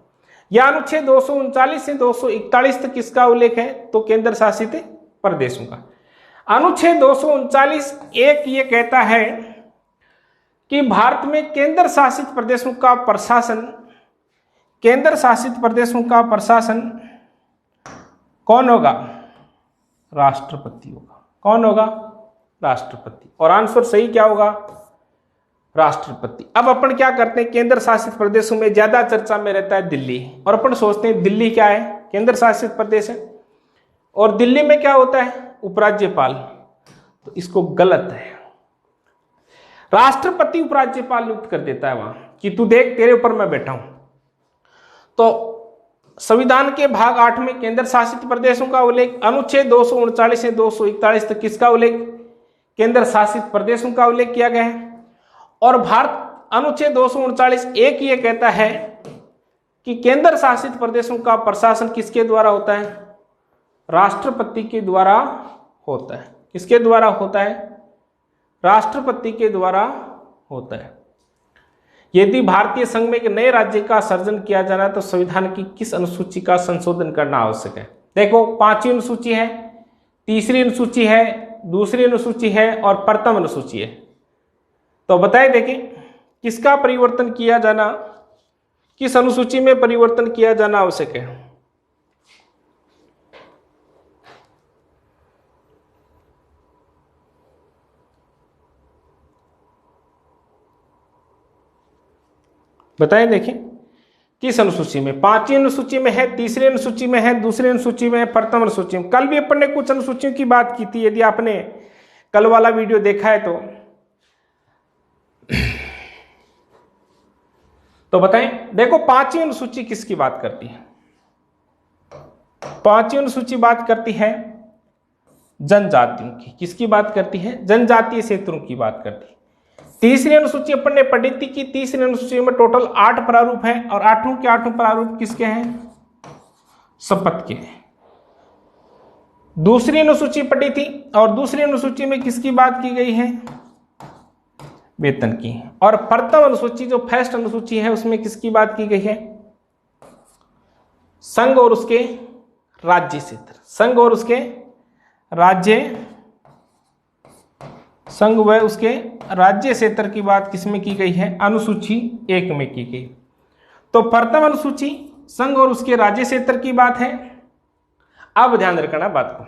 या अनुच्छेद 239 से 241 तक किसका उल्लेख है? तो केंद्र शासित प्रदेशों का। अनुच्छेद 239(1) ये कहता है कि भारत में केंद्र शासित प्रदेशों का प्रशासन, केंद्र शासित प्रदेशों का प्रशासन कौन होगा? राष्ट्रपति होगा। कौन होगा? राष्ट्रपति। और आंसर सही क्या होगा? राष्ट्रपति। अब अपन क्या करते हैं, केंद्र शासित प्रदेशों में ज्यादा चर्चा में रहता है दिल्ली, और अपन सोचते हैं दिल्ली क्या है? केंद्र शासित प्रदेश है। और दिल्ली में क्या होता है? उपराज्यपाल। तो इसको गलत है। राष्ट्रपति उपराज्यपाल नियुक्त कर देता है वहां। कि तू देख तेरे ऊपर मैं बैठा हूं। तो संविधान के भाग 8 में केंद्र शासित प्रदेशों का उल्लेख, अनुच्छेद 239 से 241 तक किसका उल्लेख, केंद्र शासित प्रदेशों का उल्लेख किया गया है। और भारत अनुच्छेद 239 एक ये कहता है कि केंद्र शासित प्रदेशों का प्रशासन किसके द्वारा होता है, राष्ट्रपति के द्वारा होता है। किसके द्वारा होता है, राष्ट्रपति के द्वारा होता है। यदि भारतीय संघ में एक नए राज्य का सर्जन किया जाना है तो संविधान की किस अनुसूची का संशोधन करना आवश्यक है। देखो 5वीं अनुसूची है, 3री अनुसूची है, 2री अनुसूची है और प्रथम अनुसूची है। तो बताए देखें किसका परिवर्तन किया जाना, किस अनुसूची में परिवर्तन किया जाना आवश्यक है। बताएं देखें किस अनुसूची में, 5वीं अनुसूची में है, 3री अनुसूची में है, 2री अनुसूची में है, प्रथम अनुसूची में। कल भी अपन ने कुछ अनुसूचियों की बात की थी, यदि आपने कल वाला वीडियो देखा है तो बताएं। देखो 5वीं अनुसूची किसकी बात करती है, 5वीं अनुसूची बात करती है जनजातियों की। किसकी बात करती है, जनजातीय क्षेत्रों की बात करती है। 3री अनुसूची अपन ने पढ़ी थी कि 3री अनुसूची में टोटल 8 प्रारूप हैं और 8 के 8 प्रारूप किसके हैं, शपथ के हैं। 2री अनुसूची पढ़ी थी और 2री अनुसूची में किसकी बात की गई है, वेतन की। और प्रथम अनुसूची जो फर्स्ट अनुसूची है उसमें किसकी बात की गई है, संघ और उसके राज्य क्षेत्र, संघ और उसके राज्य, संघ व उसके राज्य क्षेत्र की बात किसमें की गई है, अनुसूची 1 में की गई। तो प्रथम अनुसूची संघ और उसके राज्य क्षेत्र की बात है। अब ध्यान रखना बात को,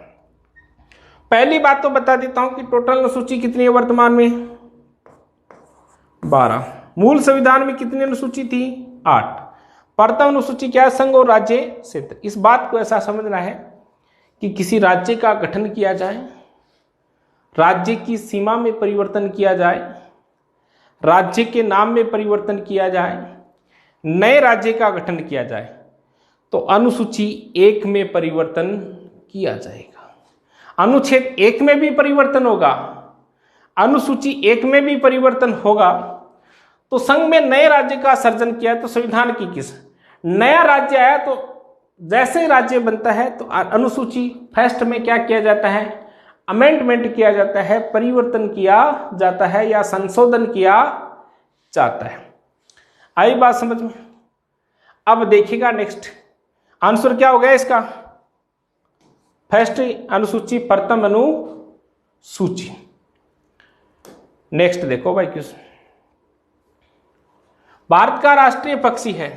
पहली बात तो बता देता हूं कि टोटल अनुसूची कितनी है वर्तमान में, 12। मूल संविधान में कितनी अनुसूची थी, 8। प्रथम अनुसूची क्या है, संघ और राज्य क्षेत्र। इस बात को ऐसा समझना है कि किसी राज्य का गठन किया जाए, राज्य की सीमा में परिवर्तन किया जाए, राज्य के नाम में परिवर्तन किया जाए, नए राज्य का गठन किया जाए तो अनुसूची 1 में परिवर्तन किया जाएगा। अनुच्छेद 1 में भी परिवर्तन होगा, अनुसूची 1 में भी परिवर्तन होगा। तो संघ में नए राज्य का सर्जन किया तो संविधान की किस, नया राज्य आया तो जैसे राज्य बनता है तो अनुसूची फर्स्ट में क्या किया जाता है, अमेंडमेंट किया जाता है, परिवर्तन किया जाता है या संशोधन किया जाता है। आई बात समझ में। अब देखिएगा नेक्स्ट आंसर क्या हो गया इसका, फर्स्ट अनुसूची प्रथम अनुसूची। नेक्स्ट देखो भाई क्वेश्चन, भारत का राष्ट्रीय पक्षी है,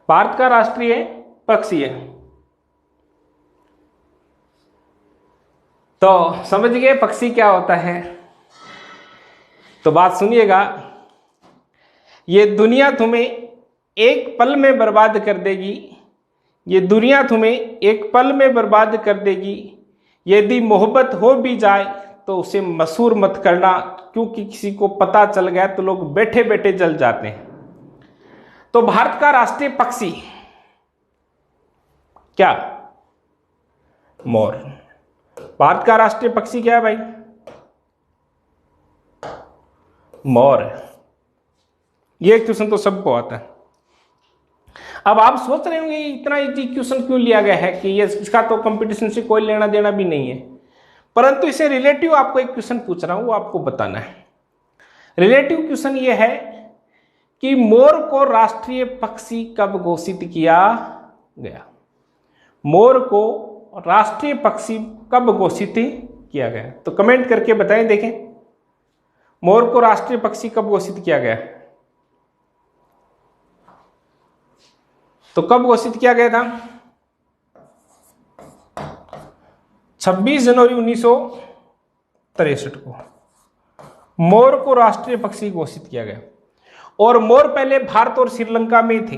भारत का राष्ट्रीय पक्षी है। तो समझ गए पक्षी क्या होता है। तो बात सुनिएगा, ये दुनिया तुम्हें एक पल में बर्बाद कर देगी, ये दुनिया तुम्हें एक पल में बर्बाद कर देगी, यदि मोहब्बत हो भी जाए तो उसे मशहूर मत करना, क्योंकि किसी को पता चल गया तो लोग बैठे बैठे जल जाते हैं। तो भारत का राष्ट्रीय पक्षी क्या, मोर। भारत का राष्ट्रीय पक्षी क्या है भाई, मोर। ये क्वेश्चन तो सबको आता है। अब आप सोच रहे होंगे इतना इजी क्वेश्चन क्यों लिया गया है कि ये इसका तो कंपटीशन से कोई लेना देना भी नहीं है, परंतु इसे रिलेटिव आपको एक क्वेश्चन पूछ रहा हूं, वो आपको बताना है। रिलेटिव क्वेश्चन ये है कि मोर को राष्ट्रीय पक्षी कब घोषित किया गया, मोर को राष्ट्रीय पक्षी कब घोषित किया गया। तो कमेंट करके बताएं, देखें मोर को राष्ट्रीय पक्षी कब घोषित किया गया। तो कब घोषित किया गया था, 26 जनवरी 1963 को मोर को राष्ट्रीय पक्षी घोषित किया गया। और मोर पहले भारत और श्रीलंका में थे,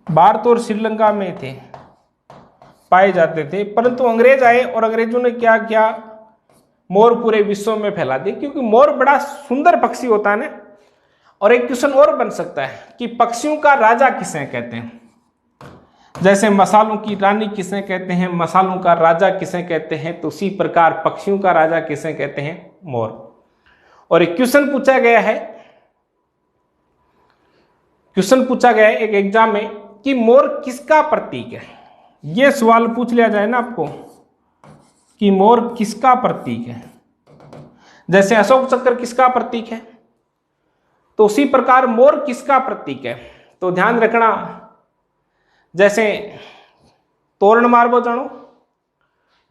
भारत और श्रीलंका में थे, पाए जाते थे, परंतु अंग्रेज आए और अंग्रेजों ने क्या किया, मोर पूरे विश्व में फैला दे, क्योंकि मोर बड़ा सुंदर पक्षी होता है ना। और एक क्वेश्चन और बन सकता है कि पक्षियों का राजा किसे कहते हैं, जैसे मसालों की रानी किसे कहते हैं, मसालों का राजा किसे कहते हैं, तो उसी प्रकार पक्षियों का राजा किसे कहते हैं, मोर। और एक क्वेश्चन पूछा गया है एक एग्जाम में कि मोर किसका प्रतीक है। यह सवाल पूछ लिया जाए ना आपको कि मोर किसका प्रतीक है, जैसे अशोक चक्र किसका प्रतीक है, तो उसी प्रकार मोर किसका प्रतीक है। तो ध्यान रखना, जैसे तोरण मारबो जानो,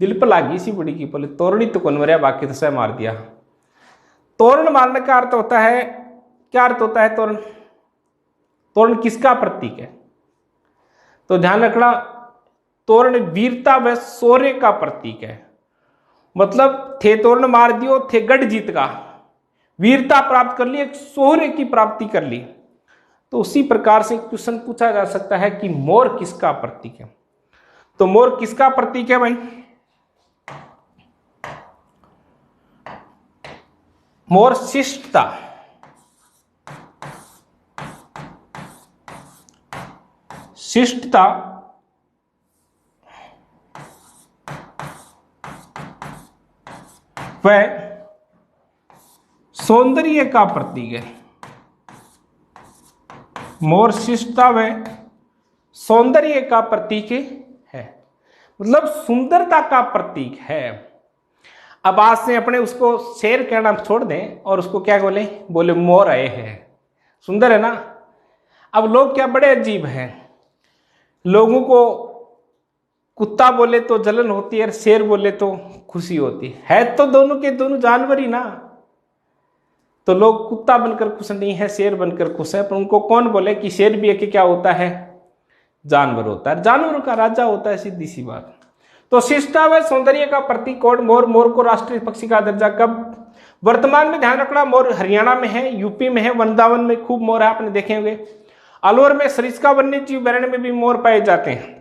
दिल पर लागी सी बड़ी की बोले तोरणी तो कौन मरिया, बाकी तो सब मार दिया। तोरण मारने का अर्थ होता है, क्या अर्थ होता है तोरण, तोरण किसका प्रतीक है। तो ध्यान रखना, तोरण वीरता व शौर्य का प्रतीक है। मतलब थे तोरण मार दियो, थे गढ़ जीत का, वीरता प्राप्त कर ली, एक शौर्य की प्राप्ति कर ली। तो उसी प्रकार से क्वेश्चन पूछा जा सकता है कि मोर किसका प्रतीक है। तो मोर किसका प्रतीक है भाई, मोर शिष्टता, शिष्टता व सौंदर्य का प्रतीक है। मोर शिष्टता व सौंदर्य का प्रतीक है, मतलब सुंदरता का प्रतीक है। अब आज से अपने उसको शेर कहना छोड़ दें और उसको क्या बोले मोर आए हैं, सुंदर है ना। अब लोग क्या बड़े अजीब हैं, लोगों को कुत्ता बोले तो जलन होती है, शेर बोले तो खुशी होती है तो दोनों के दोनों जानवर ही ना। तो लोग कुत्ता बनकर खुश नहीं है, शेर बनकर खुश है, पर उनको कौन बोले कि शेर भी एक क्या होता है, जानवर होता है, जानवरों का राजा होता है, सीधी सी बात। तो शिष्टता व सौंदर्य का प्रतीक कौन, मोर। मोर को राष्ट्रीय पक्षी का दर्जा कब, वर्तमान में ध्यान रखना, मोर हरियाणा में है, यूपी में है, वृंदावन में खूब मोर है, आपने देखे होंगे। अलवर में सरिस्का वन्य जीव अभयारण्य में भी मोर पाए जाते हैं,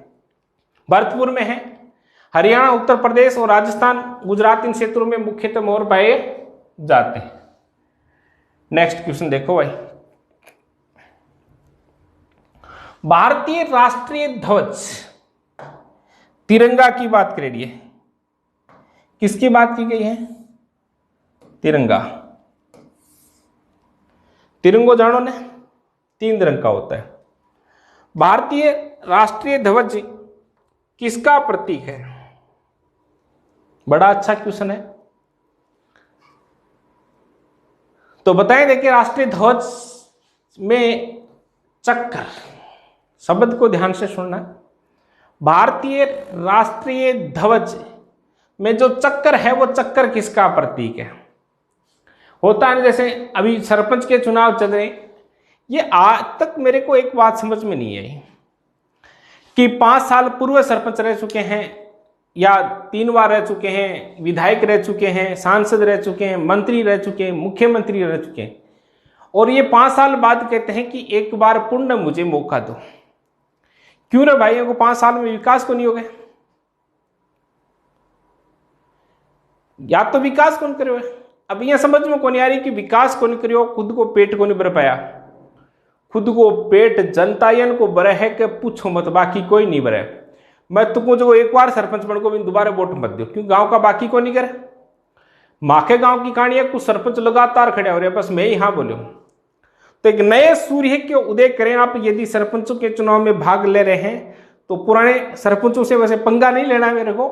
भरतपुर में है, हरियाणा, उत्तर प्रदेश और राजस्थान, गुजरात, इन क्षेत्रों में मुख्यतः मोर पाए जाते हैं। नेक्स्ट क्वेश्चन देखो भाई, भारतीय राष्ट्रीय ध्वज तिरंगा की बात कर रही है, किसकी बात की गई है, तिरंगा। तिरंगो जानो ने 3 रंग का होता है। भारतीय राष्ट्रीय ध्वज किसका प्रतीक है, बड़ा अच्छा क्वेश्चन है। तो बताएं, देखिए राष्ट्रीय ध्वज में चक्र शब्द को ध्यान से सुनना। भारतीय राष्ट्रीय ध्वज में जो चक्कर है वो चक्कर किसका प्रतीक है। होता है जैसे अभी सरपंच के चुनाव चल रहे, ये आज तक मेरे को एक बात समझ में नहीं आई कि 5 साल पूर्व सरपंच रह चुके हैं या 3 बार रह चुके हैं, विधायक रह चुके हैं, सांसद रह चुके हैं, मंत्री रह चुके हैं, मुख्यमंत्री रह चुके हैं, और ये 5 साल बाद कहते हैं कि एक बार पुण्य मुझे मौका दो। क्यों रे भाइयों को 5 साल में विकास को नहीं हो गया, या तो विकास कौन करे। अब यह समझ में कौन आ रही कि विकास कौन करियो, खुद को पेट को नहीं भर पाया, खुद को पेट जनतायन को भरे है कि पूछो मत, बाकी कोई नहीं भरे। मैं तुमको जो एक बार सरपंच बन को भी दोबारा वोट मत दो, क्यों गांव का बाकी को नहीं करे। माखे गांव की कहानी है, कुछ सरपंच लगातार खड़े हो रहे, बस मैं ही हाँ बोलूं। तो एक नए सूर्य के उदय करें आप, यदि सरपंचों के चुनाव में भाग ले रहे हैं तो पुराने सरपंचों से वैसे पंगा नहीं लेना है मेरे को,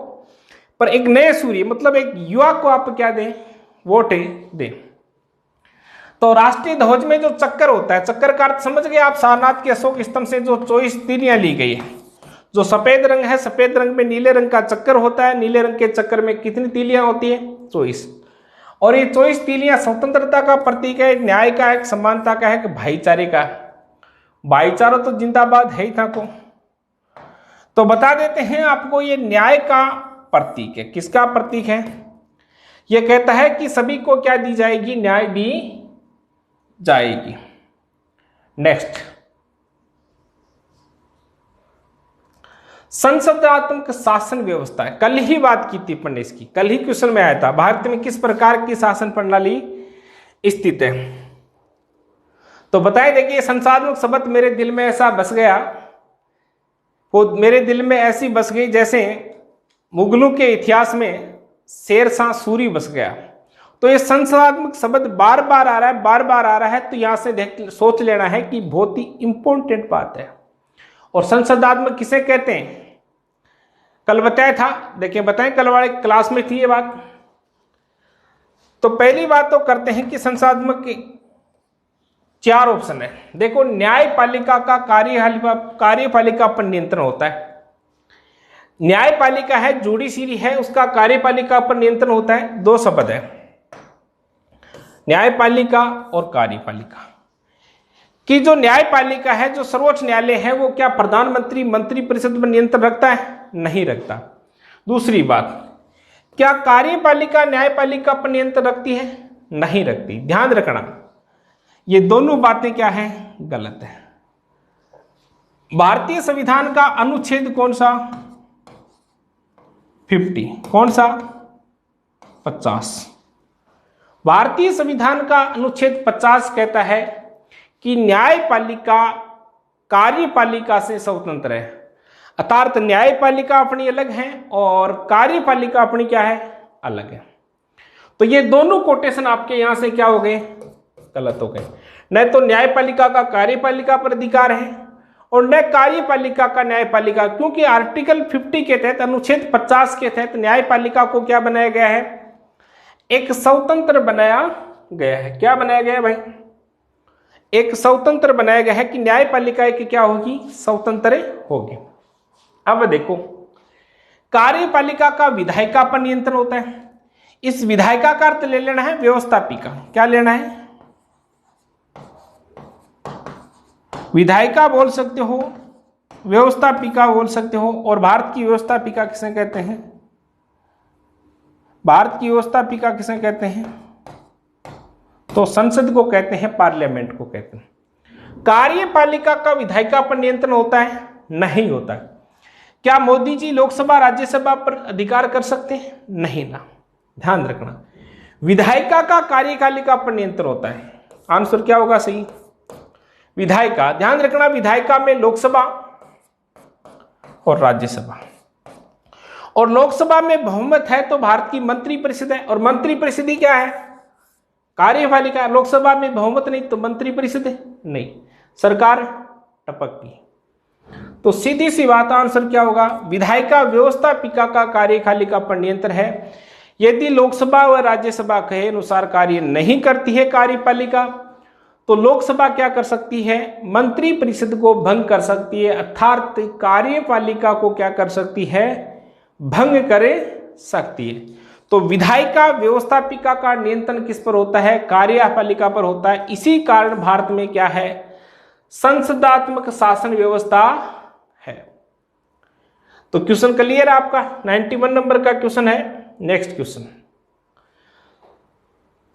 पर एक नए सूर्य मतलब एक युवा को आप क्या दें, वोट दें। तो राष्ट्रीय ध्वज में जो चक्कर होता है, चक्कर का अर्थ समझ गए आप, सारनाथ के अशोक स्तंभ से जो 24 तीलियां ली गई है, जो सफेद रंग है, सफेद रंग में नीले रंग का चक्कर होता है, नीले रंग के चक्कर में कितनी तीलियां होती है, 24। और ये 24 तीलियां स्वतंत्रता का प्रतीक है, एक न्याय का, एक समानता का है, एक भाईचारे का। भाईचारा तो जिंदाबाद है ही था को। तो बता देते हैं आपको, ये न्याय का प्रतीक है। किसका प्रतीक है, ये कहता है कि सभी को क्या दी जाएगी, न्याय दी जाएगी। नेक्स्ट, संसदात्मक शासन व्यवस्था है, कल ही बात की थी अपन ने इसकी, कल ही क्वेश्चन में आया था, भारत में किस प्रकार की शासन प्रणाली स्थित है। तो बताए, देखिए संसदात्मक शब्द मेरे दिल में ऐसा बस गया, वो मेरे दिल में ऐसी बस गई जैसे मुगलों के इतिहास में शेरशाह सूरी बस गया। तो ये संसदात्मक शब्द बार बार आ रहा है, बार बार आ रहा है, तो यहां से सोच लेना है कि बहुत ही इंपॉर्टेंट बात है। और संसदात्मक किसे कहते हैं, कल बताया था, देखिए बताएं, कल वाले क्लास में थी ये बात। तो पहली बात तो करते हैं कि संसदात्मक की 4 ऑप्शन है। देखो, न्यायपालिका का कार्यपालिका पर नियंत्रण होता है। न्यायपालिका है, जुडिशरी है, उसका कार्यपालिका पर नियंत्रण होता है। 2 शब्द है, न्यायपालिका और कार्यपालिका। कि जो न्यायपालिका है, जो सर्वोच्च न्यायालय है, वो क्या प्रधानमंत्री मंत्रिपरिषद पर नियंत्रण रखता है? नहीं रखता। दूसरी बात, क्या कार्यपालिका न्यायपालिका पर नियंत्रण रखती है? नहीं रखती। ध्यान रखना, ये दोनों बातें क्या है? गलत है। भारतीय संविधान का अनुच्छेद कौन सा? 50। कौन सा? 50। भारतीय संविधान का अनुच्छेद 50 कहता है कि न्यायपालिका कार्यपालिका से स्वतंत्र है। अर्थात न्यायपालिका अपनी अलग है और कार्यपालिका अपनी क्या है? अलग है। तो ये दोनों कोटेशन आपके यहां से क्या हो गए? गलत हो गए। न तो न्यायपालिका का कार्यपालिका पर अधिकार है और न कार्यपालिका का न्यायपालिका, क्योंकि आर्टिकल 50 के तहत, अनुच्छेद 50 के तहत न्यायपालिका को क्या बनाया गया है? एक स्वतंत्र बनाया गया है। क्या बनाया गया है भाई? एक स्वतंत्र बनाया गया है कि न्यायपालिका की क्या होगी? स्वतंत्र होगी। अब देखो, कार्यपालिका का विधायिका पर नियंत्रण होता है। इस विधायिका का अर्थ ले लेना है व्यवस्थापिका। क्या लेना है? विधायिका बोल सकते हो, व्यवस्थापिका बोल सकते हो। और भारत की व्यवस्थापिका किसे कहते हैं? भारत की व्यवस्थापिका किसे कहते हैं? तो संसद को कहते हैं, पार्लियामेंट को कहते हैं। कार्यपालिका का विधायिका पर नियंत्रण होता है? नहीं होता है। क्या मोदी जी लोकसभा राज्यसभा पर अधिकार कर सकते हैं? नहीं ना। ध्यान रखना, विधायिका का कार्यपालिका पर नियंत्रण होता है। आंसर क्या होगा सही? विधायिका। ध्यान रखना, विधायिका में लोकसभा और राज्यसभा। और लोकसभा में बहुमत है तो भारत की मंत्रिपरिषद है, और मंत्रिपरिषद ही क्या है? कार्यपालिका। लोकसभा में बहुमत नहीं तो मंत्रिपरिषद है नहीं, सरकार टपक गई। तो सीधी सी बात, आंसर क्या होगा? विधायिका व्यवस्थापिका का कार्यपालिका पर नियंत्रण है। यदि लोकसभा व राज्यसभा कहे अनुसार कार्य नहीं करती है कार्यपालिका, तो लोकसभा क्या कर सकती है? मंत्रिपरिषद को भंग कर सकती है। अर्थात कार्यपालिका को क्या कर सकती है? भंग कर सकती है। तो विधायिका व्यवस्थापिका का नियंत्रण किस पर होता है? कार्यपालिका पर होता है। इसी कारण भारत में क्या है? संसदात्मक शासन व्यवस्था है। तो क्वेश्चन क्लियर है आपका? 91 नंबर का क्वेश्चन है। नेक्स्ट क्वेश्चन,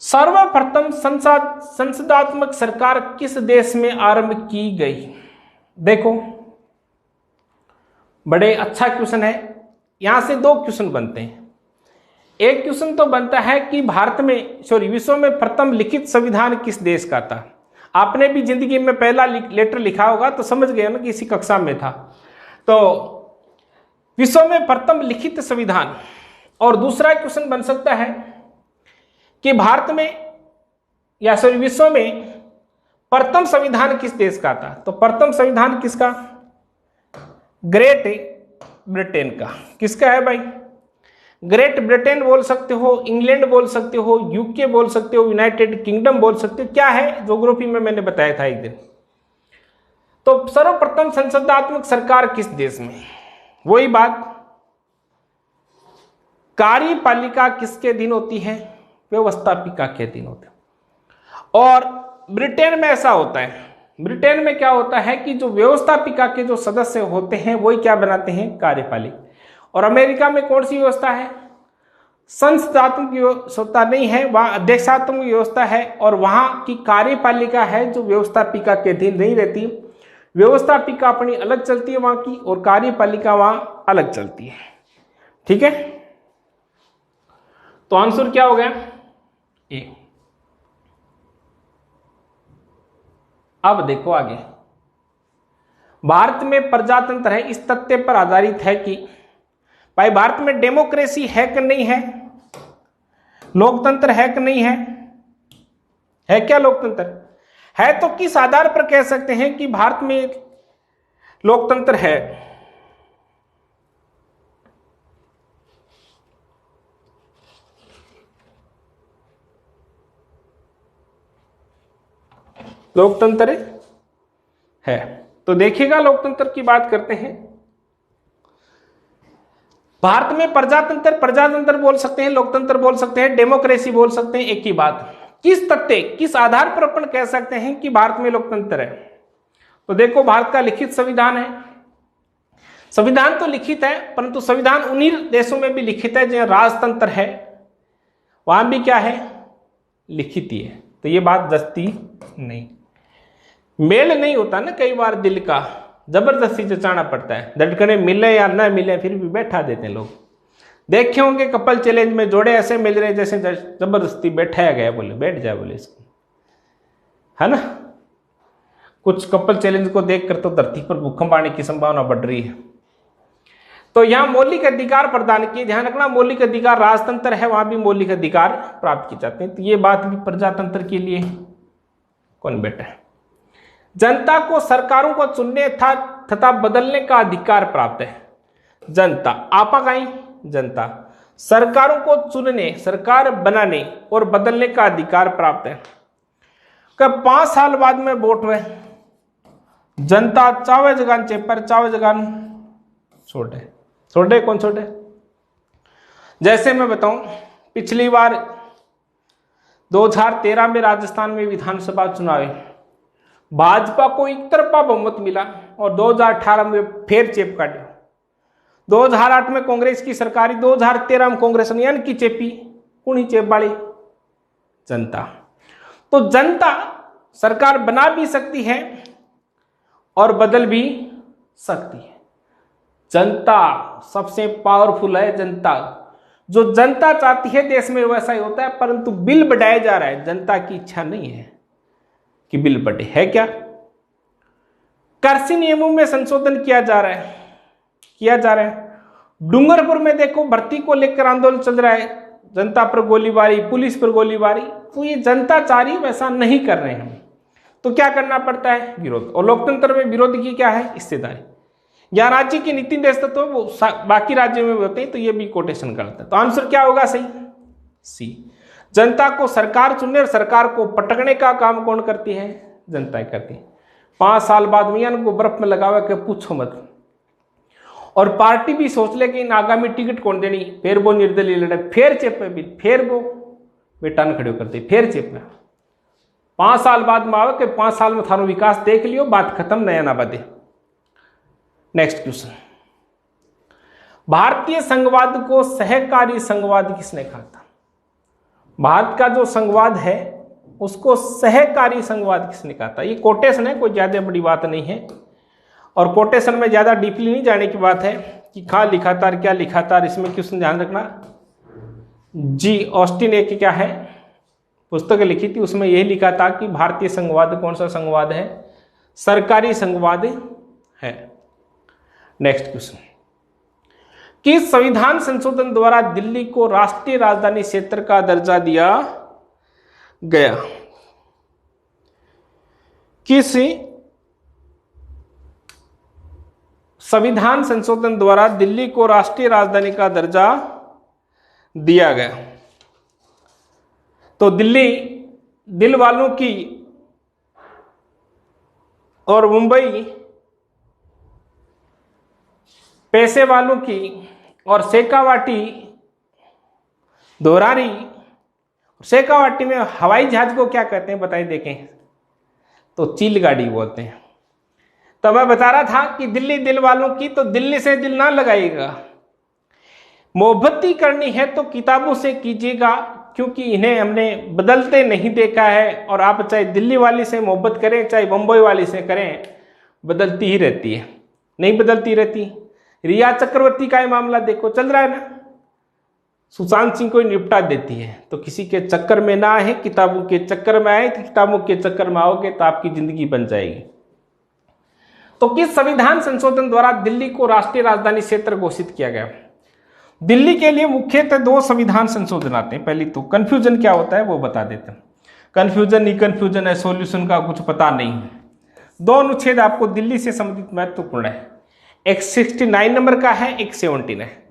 सर्वप्रथम संसदात्मक सरकार किस देश में आरंभ की गई? देखो, बड़े अच्छा क्वेश्चन है। यहां से 2 क्वेश्चन बनते हैं। एक क्वेश्चन तो बनता है कि विश्व में प्रथम लिखित संविधान किस देश का था? आपने भी जिंदगी में पहला लेटर लिखा होगा तो समझ गए ना कि इसी कक्षा में था। तो विश्व में प्रथम लिखित संविधान। और दूसरा क्वेश्चन बन सकता है कि भारत में विश्व में प्रथम संविधान किस देश का था? तो प्रथम संविधान किसका? ग्रेट ब्रिटेन का। किसका है भाई? ग्रेट ब्रिटेन बोल सकते हो, इंग्लैंड बोल सकते हो, यूके बोल सकते हो, यूनाइटेड किंगडम बोल सकते हो। क्या है? ज्योग्राफी में मैंने बताया था एक दिन। तो सर्वप्रथम संसदात्मक सरकार किस देश में? वही बात, कार्यपालिका किसके अधीन होती है? व्यवस्थापिका के अधीन होते हैं। और ब्रिटेन में ऐसा होता है, ब्रिटेन में क्या होता है कि जो व्यवस्थापिका के जो सदस्य होते हैं वही क्या बनाते हैं? कार्यपालिका। और अमेरिका में कौन सी व्यवस्था है? संसदात्मक व्यवस्था नहीं है, वहां अध्यक्षात्मक व्यवस्था है। और वहां की कार्यपालिका है जो व्यवस्थापिका के अधीन नहीं रहती, व्यवस्थापिका अपनी अलग चलती है वहां की और कार्यपालिका वहां अलग चलती है। ठीक है, तो आंसर क्या हो गया? ए। अब देखो आगे, भारत में प्रजातंत्र है इस तथ्य पर आधारित है कि भाई भारत में डेमोक्रेसी है कि नहीं है, लोकतंत्र है कि नहीं है क्या लोकतंत्र है? तो किस आधार पर कह सकते हैं कि भारत में लोकतंत्र है? लोकतंत्र है। तो देखिएगा, लोकतंत्र की बात करते हैं। भारत में प्रजातंत्र बोल सकते हैं, लोकतंत्र बोल सकते हैं, डेमोक्रेसी बोल सकते हैं, एक ही बात। किस तथ्य, किस आधार पर अपन कह सकते हैं कि भारत में लोकतंत्र है? तो देखो, भारत का लिखित संविधान है। संविधान तो लिखित है, परंतु संविधान उन्हीं देशों में भी लिखित है जहां राजतंत्र है, वहां भी क्या है? लिखित ही है। तो ये बात जचती नहीं, मेल नहीं होता ना, कई बार दिल का जबरदस्ती जचाना पड़ता है। धड़कने मिले या ना मिले फिर भी बैठा देते हैं लोग। देखे होंगे कपल चैलेंज में जोड़े ऐसे मिल रहे जैसे जबरदस्ती बैठाया गया, बोले बैठ जाए बोले इसको, है ना। कुछ कपल चैलेंज को देखकर तो धरती पर भूकंप आने की संभावना बढ़ रही है। तो यहां मौलिक अधिकार प्रदान किए, ध्यान रखना, मौलिक अधिकार, राजतंत्र है वहां भी मौलिक अधिकार प्राप्त किए जाते हैं। तो ये बात भी प्रजातंत्र के लिए कौन बैठा है? जनता को सरकारों को चुनने तथा बदलने का अधिकार प्राप्त है। जनता, आपा काई जनता, सरकारों को चुनने, सरकार बनाने और बदलने का अधिकार प्राप्त है। कब 5 साल बाद में वोट हुए, जनता चावे जगान चेपर, चावे जगान छोटे छोटे कौन छोटे। जैसे मैं बताऊं, पिछली बार 2013 में राजस्थान में विधानसभा चुनाव है, भाजपा को एक तरफा बहुमत मिला और 2018 में फिर चेप काटे। 2008 में कांग्रेस की सरकारी, 2013 में कांग्रेस ने यानी की चेपी, कुणी चेप वाली जनता। तो जनता सरकार बना भी सकती है और बदल भी सकती है। जनता सबसे पावरफुल है। जनता, जो जनता चाहती है देश में वैसा ही होता है, परंतु बिल बढ़ाया जा रहा है, जनता की इच्छा नहीं है कि बिल बढ़े, है क्या? कृषि नियमों में संशोधन किया जा रहा है। डूंगरपुर में देखो, भर्ती को लेकर आंदोलन चल रहा है, जनता पर गोलीबारी, पुलिस पर गोलीबारी। तो ये जनता चाह रही है, वैसा नहीं कर रहे हैं, तो क्या करना पड़ता है? विरोध। और लोकतंत्र में विरोध की क्या है? हिस्सेदारी। या राज्य की नीति निर्देश तो वो बाकी राज्यों में होते हैं, तो ये भी कोटेशन करता है। तो आंसर क्या होगा? सही सी। जनता को सरकार चुनने और सरकार को पटकने का काम कौन करती है? जनता करती है। 5 साल बाद मियाँ को बर्फ में लगावा के पूछो मत। और पार्टी भी सोच ले कि इन आगामी टिकट कौन देनी, फिर वो निर्दलीय लड़े, फिर चेप में भी, फिर वो बेटा न खड़े करते, फिर चेप में। 5 साल बाद में आवे कि 5 साल में थारो विकास देख लियो, बात खत्म, नया ना बदे। नेक्स्ट क्वेश्चन, भारतीय संघवाद को सहकारी संघवाद किसने कहा था? भारत का जो संघवाद है उसको सहकारी संघवाद किसने कहा था? ये कोटेशन है, कोई ज्यादा बड़ी बात नहीं है, और कोटेशन में ज्यादा डीपली नहीं जाने की बात है कि कहाँ लिखा था और क्या लिखा था। इसमें क्वेश्चन ध्यान रखना, जी ऑस्टिन एक क्या है पुस्तक लिखी थी, उसमें यही लिखा था कि भारतीय संघवाद कौन सा संघवाद है? सरकारी संघवाद है। नेक्स्ट क्वेश्चन, किस संविधान संशोधन द्वारा दिल्ली को राष्ट्रीय राजधानी क्षेत्र का दर्जा दिया गया? किस संविधान संशोधन द्वारा दिल्ली को राष्ट्रीय राजधानी का दर्जा दिया गया? तो दिल्ली दिल वालों की और मुंबई पैसे वालों की और शेखावाटी दोरारी। शेखावाटी में हवाई जहाज को क्या कहते हैं बताइए, देखें तो चील गाड़ी बोलते हैं। तो मैं बता रहा था कि दिल्ली दिल वालों की, तो दिल्ली से दिल ना लगाइएगा। मोहब्बती करनी है तो किताबों से कीजिएगा, क्योंकि इन्हें हमने बदलते नहीं देखा है। और आप चाहे दिल्ली वाली से मोहब्बत करें, चाहे बम्बई वाली से करें, बदलती ही रहती है, नहीं बदलती रहती। रिया चक्रवर्ती का ये मामला देखो चल रहा है ना, सुशांत सिंह को निपटा देती है। तो किसी के चक्कर में ना आए, किताबों के चक्कर में आए, किताबों के चक्कर में आओगे तो आपकी जिंदगी बन जाएगी। तो किस संविधान संशोधन द्वारा दिल्ली को राष्ट्रीय राजधानी क्षेत्र घोषित किया गया? दिल्ली के लिए मुख्यतः 2 संविधान संशोधन आते हैं। पहली तो कंफ्यूजन क्या होता है वो बता देते हैं। कंफ्यूजन नहीं कंफ्यूजन है, सॉल्यूशन का कुछ पता नहीं। 2 अनुच्छेद आपको दिल्ली से संबंधित महत्वपूर्ण है। एक 69 नंबर का है, एक 17 है।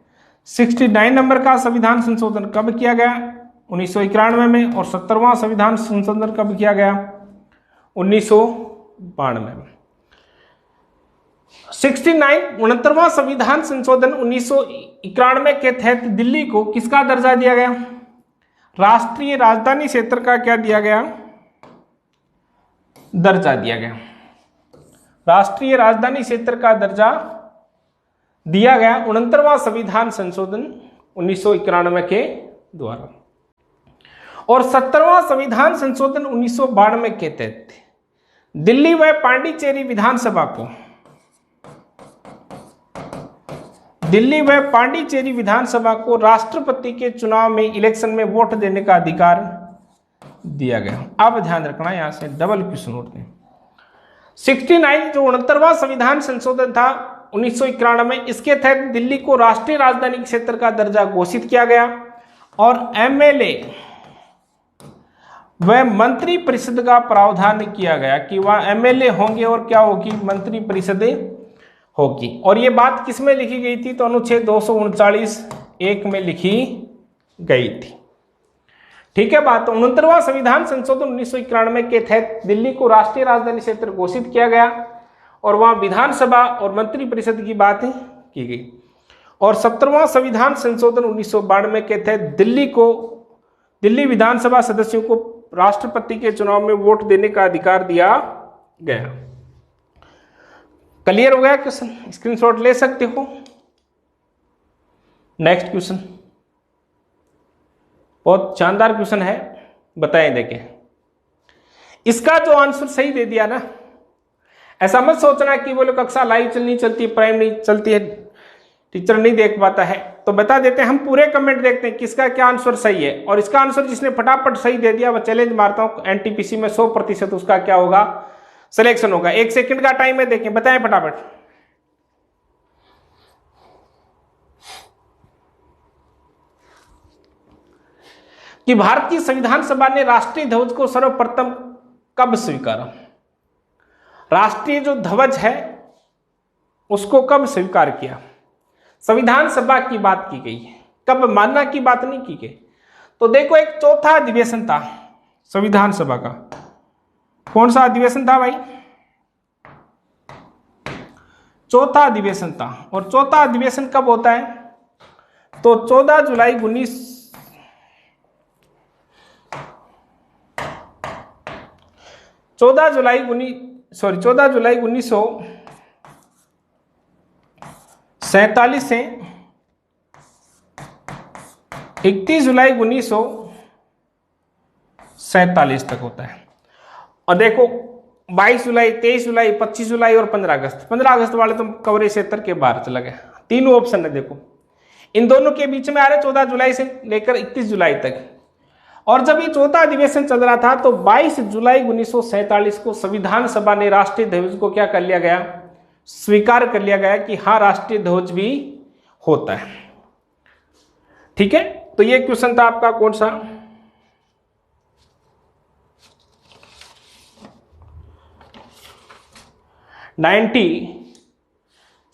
69 नंबर का संविधान संशोधन कब किया गया? 1991 में। और 70वां संविधान संशोधन कब किया गया? 1992 में। 69वां संविधान संशोधन 1991 के तहत दिल्ली को किसका दर्जा दिया गया? राष्ट्रीय राजधानी क्षेत्र का क्या दिया गया? दर्जा दिया गया। राष्ट्रीय राजधानी क्षेत्र का दर्जा दिया गया 69वां संविधान संशोधन 1991 के द्वारा। और 70वां संविधान संशोधन 1992 के तहत दिल्ली व पांडिचेरी विधानसभा को राष्ट्रपति के चुनाव में इलेक्शन में वोट देने का अधिकार दिया गया। अब ध्यान रखना, यहां से डबल क्वेश्चन होते हैं। 69 जो 69वां संविधान संशोधन था 1991 में, इसके तहत दिल्ली को राष्ट्रीय राजधानी क्षेत्र का दर्जा घोषित किया गया और एमएलए व मंत्री परिषद का प्रावधान किया गया कि वह एमएलए होंगे और क्या होगी? मंत्री परिषद होगी। और ये बात किस में लिखी गई थी? तो अनुच्छेद 239(1) में लिखी गई थी। ठीक है बात। तो 69वां संविधान संशोधन 1991 के तहत दिल्ली को राष्ट्रीय राजधानी क्षेत्र घोषित किया गया और वहां विधानसभा और मंत्री परिषद की बात की गई। और 70वां संविधान संशोधन 1992 के तहत दिल्ली विधानसभा सदस्यों को राष्ट्रपति के चुनाव में वोट देने का अधिकार दिया गया। क्लियर हो गया क्वेश्चन? स्क्रीनशॉट ले सकते हो। नेक्स्ट क्वेश्चन, बहुत शानदार क्वेश्चन है, बताएं देखें। इसका जो आंसर सही दे दिया ना, ऐसा मत सोचना कि बोलो कक्षा लाइव चलनी चलती, प्राइम नहीं चलती है, टीचर नहीं देख पाता है। तो बता देते हैं, हम पूरे कमेंट देखते हैं किसका क्या आंसर सही है। और इसका आंसर जिसने फटाफट सही दे दिया, वह चैलेंज मारता हूं एनटीपीसी में 100% उसका क्या होगा? सिलेक्शन होगा। 1 सेकंड का टाइम है, देखें, बताएं फटाफट। कि भारतीय संविधान सभा ने राष्ट्रीय ध्वज को सर्वप्रथम कब स्वीकारा? राष्ट्रीय जो ध्वज है उसको कब स्वीकार किया? संविधान सभा की बात की गई है, कब मानना की बात नहीं की गई। तो देखो, एक चौथा अधिवेशन था संविधान सभा का। कौन सा अधिवेशन था भाई? चौथा अधिवेशन था। और चौथा अधिवेशन कब होता है? तो 14 जुलाई 1947 से 31 जुलाई 1947 तक होता है। और देखो 22 जुलाई, 23 जुलाई, 25 जुलाई और 15 अगस्त। 15 अगस्त वाले तो कवरेज क्षेत्र के बाहर चला गया। तीनों ऑप्शन है देखो, इन दोनों के बीच में आ रहे 14 जुलाई से लेकर 31 जुलाई तक। और जब ये चौथा अधिवेशन चल रहा था तो 22 जुलाई 1947 को संविधान सभा ने राष्ट्रीय ध्वज को क्या कर लिया गया? स्वीकार कर लिया गया कि हाँ, राष्ट्रीय ध्वज भी होता है। ठीक है, तो ये क्वेश्चन था आपका कौन सा? नाइन्टी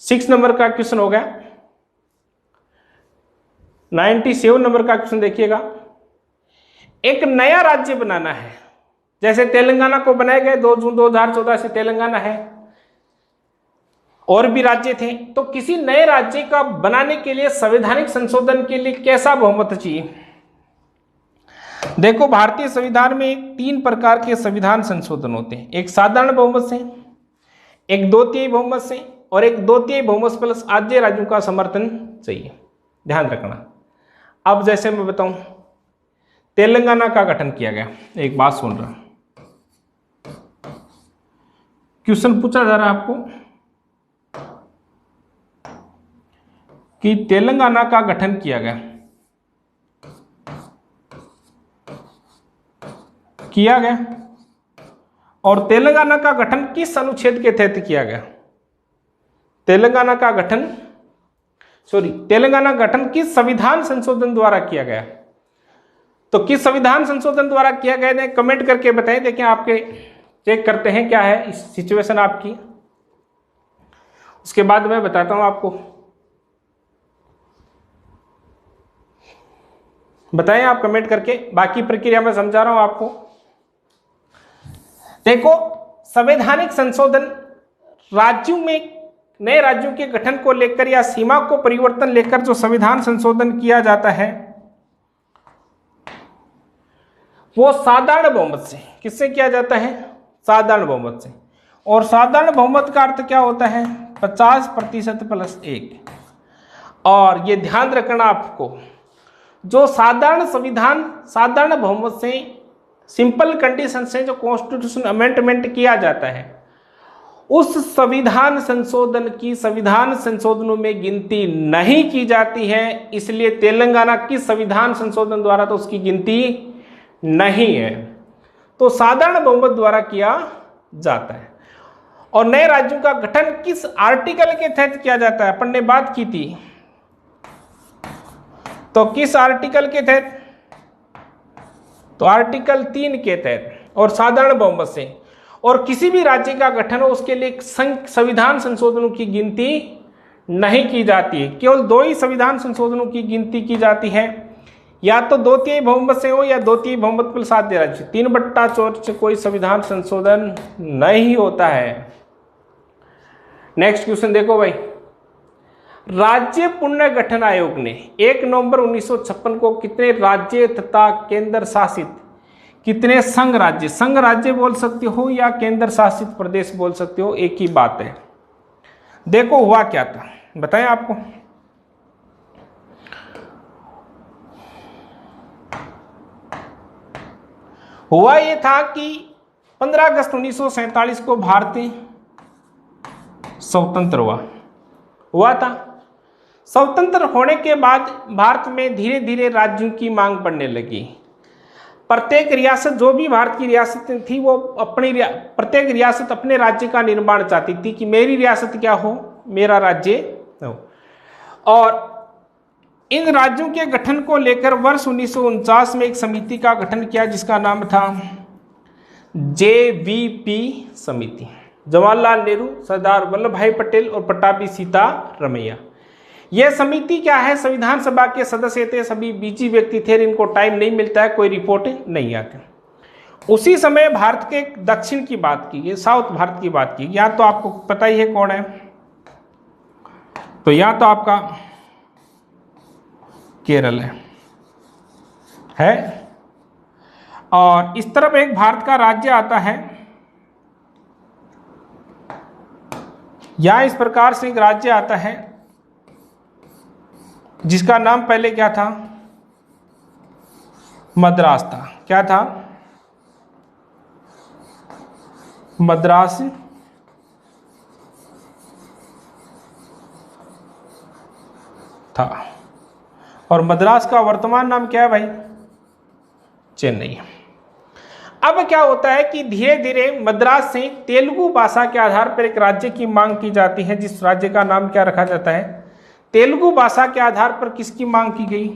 6 नंबर का क्वेश्चन हो गया। 97 नंबर का क्वेश्चन देखिएगा। एक नया राज्य बनाना है, जैसे तेलंगाना को बनाए गए 2 जून 2014 से तेलंगाना है, और भी राज्य थे। तो किसी नए राज्य का बनाने के लिए संवैधानिक संशोधन के लिए कैसा बहुमत चाहिए? देखो, भारतीय संविधान में 3 प्रकार के संविधान संशोधन होते हैं। एक साधारण बहुमत से, एक 2/3 बहुमत से, और एक 2/3 बहुमत प्लस आधे राज्यों का समर्थन चाहिए। ध्यान रखना। अब जैसे मैं बताऊं, तेलंगाना का गठन किया गया, एक बात सुन रहा, क्वेश्चन पूछा जा रहा है आपको कि तेलंगाना का गठन किया गया और तेलंगाना का गठन किस अनुच्छेद के तहत किया गया? तेलंगाना गठन किस संविधान संशोधन द्वारा किया गया? तो किस संविधान संशोधन द्वारा किया गया, कमेंट करके बताएं। देखिए आपके चेक करते हैं क्या है इस सिचुएशन आपकी, उसके बाद मैं बताता हूं आपको। बताएं आप कमेंट करके, बाकी प्रक्रिया मैं समझा रहा हूं आपको। देखो, संवैधानिक संशोधन राज्यों में नए राज्यों के गठन को लेकर या सीमा को परिवर्तन लेकर जो संविधान संशोधन किया जाता है वो साधारण बहुमत से। किससे किया जाता है? साधारण बहुमत से। और साधारण बहुमत का अर्थ क्या होता है? 50% प्लस 1। और ये ध्यान रखना आपको, जो साधारण बहुमत से सिंपल कंडीशन से जो कॉन्स्टिट्यूशन अमेंडमेंट किया जाता है उस संविधान संशोधनों में गिनती नहीं की जाती है। इसलिए तेलंगाना की संविधान संशोधन द्वारा तो उसकी गिनती नहीं है, तो साधारण बहुमत द्वारा किया जाता है। और नए राज्यों का गठन किस आर्टिकल के तहत किया जाता है? अपन ने बात की थी, तो किस आर्टिकल के तहत? तो आर्टिकल 3 के तहत। और साधारण बहुमत से। और किसी भी राज्य का गठन हो उसके लिए संविधान संशोधनों की गिनती नहीं की जाती है। केवल 2 ही संविधान संशोधनों की गिनती की जाती है, या तो 2/3 बहुमत से हो या 2/3 बहुमत प्लस आधे राज्य। 3/4 से कोई संविधान संशोधन नहीं होता है। नेक्स्ट क्वेश्चन देखो भाई, राज्य पुनर्गठन आयोग ने 1 नवंबर 1956 को कितने राज्य तथा केंद्र शासित, कितने संघ राज्य बोल सकते हो या केंद्र शासित प्रदेश बोल सकते हो, एक ही बात है। देखो हुआ क्या था, बताएं आपको। हुआ ये था कि 15 अगस्त 1947 को भारत स्वतंत्र हुआ था। स्वतंत्र होने के बाद भारत में धीरे धीरे राज्यों की मांग बढ़ने लगी। प्रत्येक रियासत, जो भी भारत की रियासतें थी, वो प्रत्येक रियासत अपने राज्य का निर्माण चाहती थी कि मेरी रियासत क्या हो, मेरा राज्य हो। और इन राज्यों के गठन को लेकर वर्ष 1949 में एक समिति का गठन किया जिसका नाम था JVP समिति। जवाहरलाल नेहरू, सरदार वल्लभ भाई पटेल और पट्टाभी सीतारमैया। यह समिति क्या है? संविधान सभा के सदस्य थे, सभी बीजी व्यक्ति थे, इनको टाइम नहीं मिलता है, कोई रिपोर्ट नहीं आती। उसी समय भारत के दक्षिण की बात की, साउथ भारत की बात की। यहाँ तो आपको पता ही है कौन है, तो यहाँ तो आपका केरल है। और इस तरफ एक भारत का राज्य आता है, यहां इस प्रकार से एक राज्य आता है जिसका नाम पहले क्या था? मद्रास था। क्या था? मद्रास था। और मद्रास का वर्तमान नाम क्या है भाई? चेन्नई। अब क्या होता है कि धीरे धीरे मद्रास से तेलुगु भाषा के आधार पर एक राज्य की मांग की जाती है, जिस राज्य का नाम क्या रखा जाता है? तेलुगु भाषा के आधार पर किसकी मांग की गई?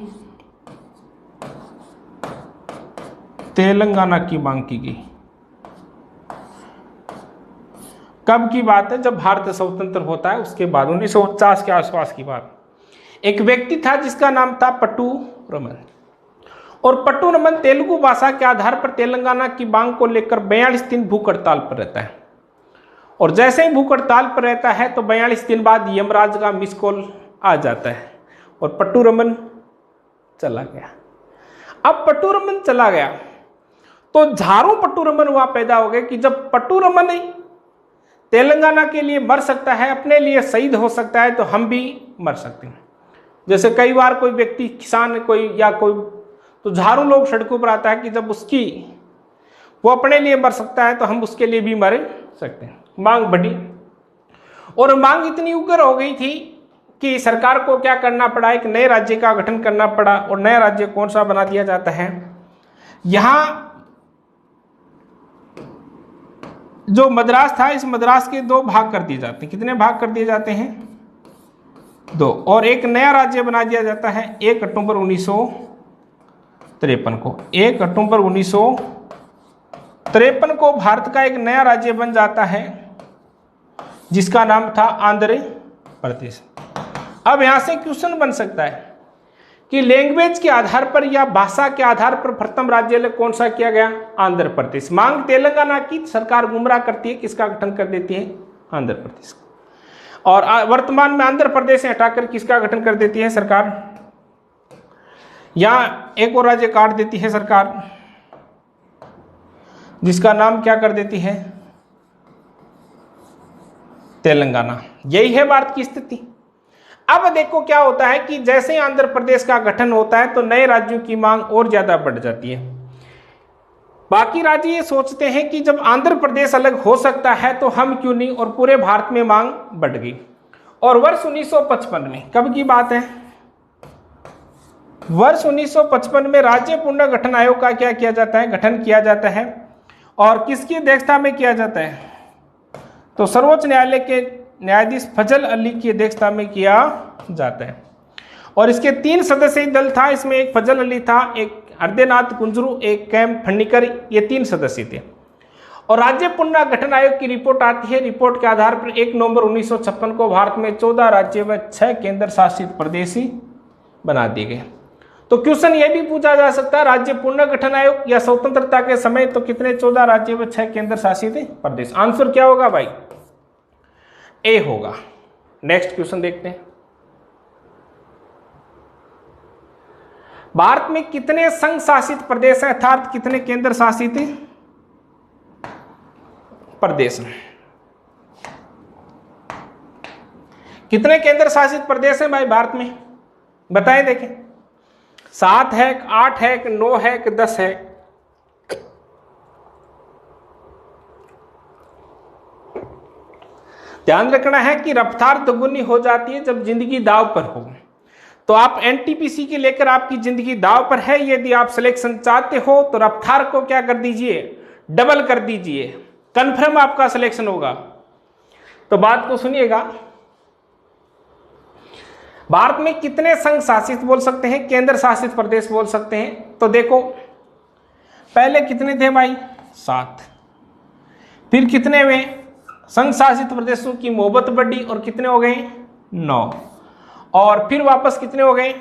तेलंगाना की मांग की गई। कब की बात है? जब भारत स्वतंत्र होता है उसके बाद, 1949 के आसपास की बात। एक व्यक्ति था जिसका नाम था पट्टू रमन, और पट्टू रमन तेलुगु भाषा के आधार पर तेलंगाना की मांग को लेकर 42 दिन भूख हड़ताल पर रहता है। और जैसे ही भूख हड़ताल पर रहता है तो 42 दिन बाद यमराज का मिस कॉल आ जाता है और पट्टू रमन चला गया। अब पट्टू रमन चला गया तो झारू पट्टू रमन वहां पैदा हो गए कि जब पट्टू रमन तेलंगाना के लिए मर सकता है, अपने लिए शहीद हो सकता है, तो हम भी मर सकते हैं। जैसे कई बार कोई व्यक्ति, किसान कोई या कोई, तो झाड़ू लोग सड़कों पर आता है कि जब वो अपने लिए मर सकता है तो हम उसके लिए भी मर सकते हैं। मांग बढ़ी और मांग इतनी उग्र हो गई थी कि सरकार को क्या करना पड़ा, एक नए राज्य का गठन करना पड़ा। और नया राज्य कौन सा बना दिया जाता है, यहां जो मद्रास था, इस मद्रास के 2 भाग कर दिए जाते हैं। कितने भाग कर दिए जाते हैं, 2। और एक नया राज्य बना दिया जाता है 1 अक्टूबर 1953 को। 1 अक्टूबर 1953 को भारत का एक नया राज्य बन जाता है जिसका नाम था आंध्र प्रदेश। अब यहां से क्वेश्चन बन सकता है कि लैंग्वेज के आधार पर या भाषा के आधार पर प्रथम राज्य कौन सा किया गया, आंध्र प्रदेश। मांग तेलंगाना की, सरकार गुमराह करती है, किसका गठन कर देती है, आंध्र प्रदेश का। और वर्तमान में आंध्र प्रदेश से हटाकर किसका गठन कर देती है सरकार, यहां एक और राज्य काट देती है सरकार, जिसका नाम क्या कर देती है, तेलंगाना। यही है भारत की स्थिति। अब देखो क्या होता है कि जैसे ही आंध्र प्रदेश का गठन होता है तो नए राज्यों की मांग और ज्यादा बढ़ जाती है। बाकी राज्य ये सोचते हैं कि जब आंध्र प्रदेश अलग हो सकता है तो हम क्यों नहीं, और पूरे भारत में मांग बढ़ गई। और वर्ष 1955 में, कब की बात है, वर्ष 1955 में राज्य पुनर्गठन आयोग का क्या किया जाता है, गठन किया जाता है। और किसकी अध्यक्षता में किया जाता है, तो सर्वोच्च न्यायालय के न्यायाधीश फजल अली की अध्यक्षता में किया जाता है। और इसके 3 सदस्यीय दल था, इसमें एक फजल अली था, एक हृदयनाथ कुंजरू, एक कैम फन्नीकर, ये 3 सदस्य थे। और राज्य पुनर्गठन आयोग की रिपोर्ट आती है। रिपोर्ट के आधार पर 1 नवंबर 1956 को भारत में 14 राज्य व 6 केंद्र शासित प्रदेश बना दिए गए। तो क्वेश्चन ये भी पूछा जा सकता है, राज्य पुनर्गठन आयोग या स्वतंत्रता के समय तो कितने, 14 राज्य व 6 केंद्र शासित प्रदेश। आंसर क्या होगा भाई, ए होगा। नेक्स्ट क्वेश्चन देखते हैं, भारत में कितने संघ शासित प्रदेश हैं, अर्थात कितने केंद्र शासित प्रदेश हैं, कितने केंद्र शासित प्रदेश हैं भाई भारत में, बताएं देखें। 7 है, 8 है, 9 है, 10 है। ध्यान रखना है कि रफ्तार दोगुनी हो जाती है जब जिंदगी दाव पर हो। तो आप एनटीपीसी के लेकर आपकी जिंदगी दाव पर है, यदि आप सिलेक्शन चाहते हो तो रफ्तार को क्या कर दीजिए, डबल कर दीजिए, कंफर्म आपका सिलेक्शन होगा। तो बात को सुनिएगा, भारत में कितने संघ शासित बोल सकते हैं, केंद्र शासित प्रदेश बोल सकते हैं। तो देखो पहले कितने थे भाई, 7। फिर कितने हुए, संघ शासित प्रदेशों की मोहब्बत बढ़ी और कितने हो गए, 9। और फिर वापस कितने हो गए,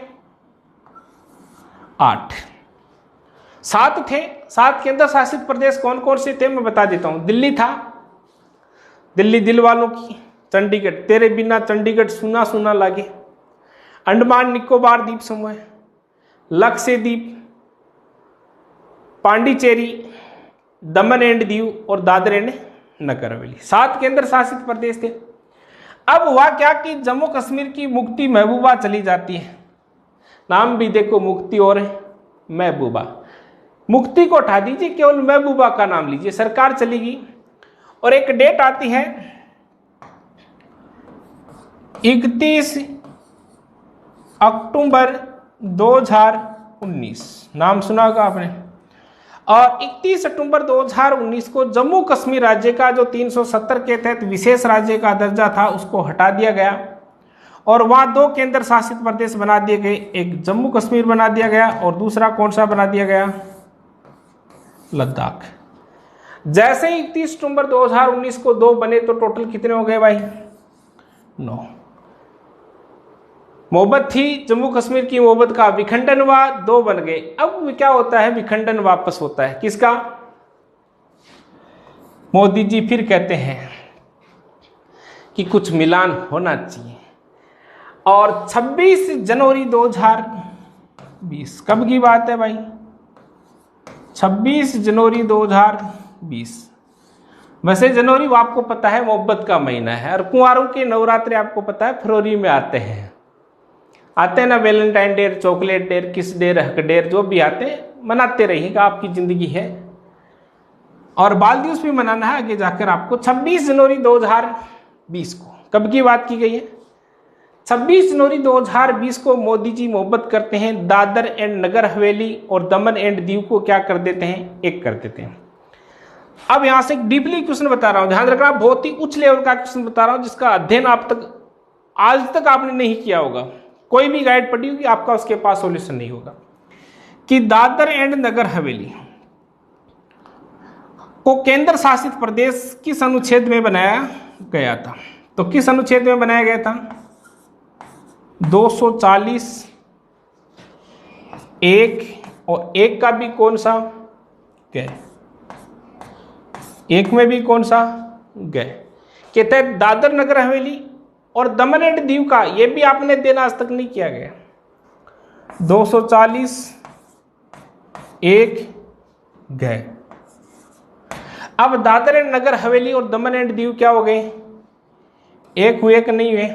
8। 7 थे। 7 केंद्र शासित प्रदेश कौन कौन से थे मैं बता देता हूं। दिल्ली था, दिल्ली दिल वालों की, चंडीगढ़, तेरे बिना चंडीगढ़ सुना सुना लागे, अंडमान निकोबार द्वीप समूह, लक्षद्वीप, पांडिचेरी, दमन एंड दीव और दादर एंड नगर हवेली। 7 केंद्र शासित प्रदेश थे। अब हुआ क्या कि जम्मू कश्मीर की मुफ्ती महबूबा चली जाती है, नाम भी देखो मुफ्ती और महबूबा। मुफ्ती को हटा दीजिए, केवल महबूबा का नाम लीजिए, सरकार चली गई। और एक डेट आती है 31 अक्टूबर 2019, नाम सुना होगा आपने। और 31 अक्टूबर 2019 को जम्मू कश्मीर राज्य का जो 370 के तहत विशेष राज्य का दर्जा था उसको हटा दिया गया और वहां 2 केंद्र शासित प्रदेश बना दिए गए। एक जम्मू कश्मीर बना दिया गया और दूसरा कौन सा बना दिया गया, लद्दाख। जैसे ही 31 अक्टूबर 2019 को 2 बने तो टोटल कितने हो गए भाई, 9। मोहब्बत थी, जम्मू कश्मीर की मोहब्बत का विखंडन हुआ, 2 बन गए। अब क्या होता है, विखंडन वापस होता है, किसका, मोदी जी फिर कहते हैं कि कुछ मिलान होना चाहिए। और 26 जनवरी 2020, कब की बात है भाई, 26 जनवरी 2020। वैसे जनवरी वो आपको पता है मोहब्बत का महीना है, और कुंवारों के नवरात्रि आपको पता है फरवरी में आते हैं ना, वैलेंटाइन डे, चॉकलेट डे, किस डे, हक डे, जो भी आते हैं मनाते रहिएगा, आपकी जिंदगी है। और बाल दिवस भी मनाना है आगे जाकर आपको 26 जनवरी 2020 को। कब की बात की गई है? 26 जनवरी 2020 को मोदी जी मोहब्बत करते हैं, दादर एंड नगर हवेली और दमन एंड दीव को क्या कर देते हैं? एक कर देते हैं। अब यहां से एक डीपली क्वेश्चन बता रहा हूं, ध्यान रखना, बहुत ही उच्च लेवल का क्वेश्चन बता रहा हूं जिसका अध्ययन आज तक आपने नहीं किया होगा, कोई भी गाइड पढ़ी होगी आपका उसके पास सॉल्यूशन नहीं होगा। कि दादर एंड नगर हवेली को केंद्र शासित प्रदेश किस अनुच्छेद में बनाया गया था? तो किस अनुच्छेद में बनाया गया था? 240 एक, और एक का भी कौन सा? गए। एक में भी कौन सा? गए के तहत दादर नगर हवेली और दमन एंड दीव का, ये भी आपने देना आज तक नहीं किया गया। 240 एक गए। अब दादर एंड नगर हवेली और दमन एंड दीव क्या हो गए? एक हुए कि नहीं हुए?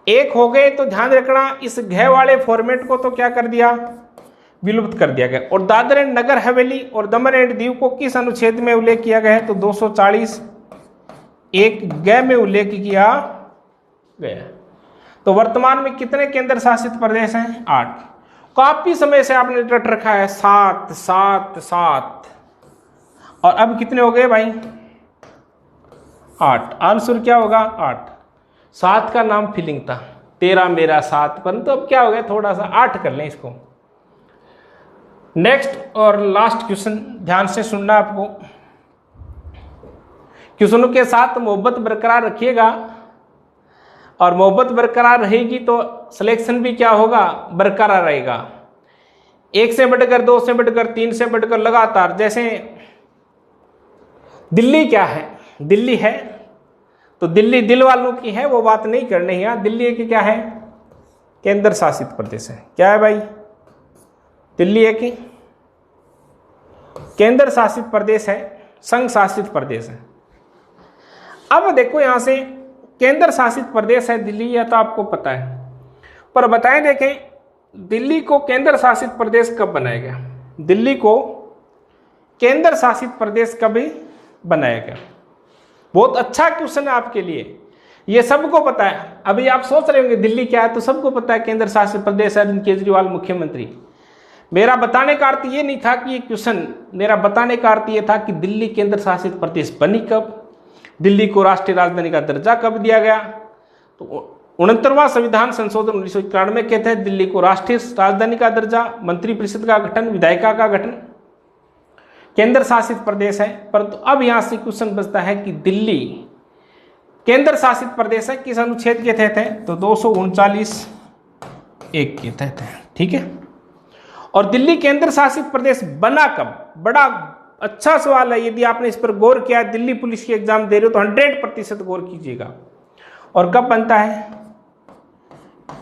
एक हो गए तो ध्यान रखना, इस घ वाले फॉर्मेट को तो क्या कर दिया? विलुप्त कर दिया गया। और दादर एंड नगर हवेली और दमन एंड दीव को किस अनुच्छेद में उल्लेख किया गया है? तो 240 एक ग में उल्लेख किया गया। तो वर्तमान में कितने केंद्र शासित प्रदेश हैं? 8। काफी समय से आपने रट रखा है 7 7 7, और अब कितने हो गए भाई? 8। आंसर क्या होगा? 8। 7 का नाम फीलिंग था, तेरा मेरा 7, परंतु अब क्या हो गया? थोड़ा सा 8 कर लें इसको। नेक्स्ट और लास्ट क्वेश्चन, ध्यान से सुनना आपको। क्वेश्चनों के साथ मोहब्बत बरकरार रखिएगा, और मोहब्बत बरकरार रहेगी तो सिलेक्शन भी क्या होगा? बरकरार रहेगा। 1 से बढ़कर 2 से बढ़कर 3 से बढ़कर लगातार। जैसे दिल्ली क्या है? दिल्ली है तो दिल्ली दिल वालों की है, वो बात नहीं करनी है। दिल्ली एक क्या है? केंद्र शासित प्रदेश है। क्या है भाई? दिल्ली एक केंद्र शासित प्रदेश है, संघ शासित प्रदेश है। अब देखो यहां से केंद्र शासित प्रदेश है दिल्ली, या तो आपको पता है, पर बताएं देखें दिल्ली को केंद्र शासित प्रदेश कब बनाया गया? दिल्ली को केंद्र शासित प्रदेश कब बनाया गया? बहुत अच्छा क्वेश्चन है आपके लिए, ये सबको पता है। अभी आप सोच रहे होंगे दिल्ली क्या है, तो सबको पता है केंद्र शासित प्रदेश है, अरविंद केजरीवाल मुख्यमंत्री। मेरा बताने का अर्थ ये नहीं था कि ये क्वेश्चन, मेरा बताने का अर्थ ये था कि दिल्ली केंद्र शासित प्रदेश बनी कब, दिल्ली को राष्ट्रीय राजधानी का दर्जा कब दिया गया। तो 69वां संविधान संशोधन 1991 के तहत दिल्ली को राष्ट्रीय राजधानी का दर्जा, मंत्रिपरिषद का गठन, विधायिका का गठन, केंद्र शासित प्रदेश है। परंतु अब यहां से क्वेश्चन बचता है कि दिल्ली केंद्र शासित प्रदेश है किस अनुच्छेद के तहत है? तो 239 एक के तहत है। ठीक है, और दिल्ली केंद्र शासित प्रदेश बना कब? बड़ा अच्छा सवाल है, यदि आपने इस पर गौर किया, दिल्ली पुलिस की एग्जाम दे रहे हो तो 100% गौर कीजिएगा। और कब बनता है?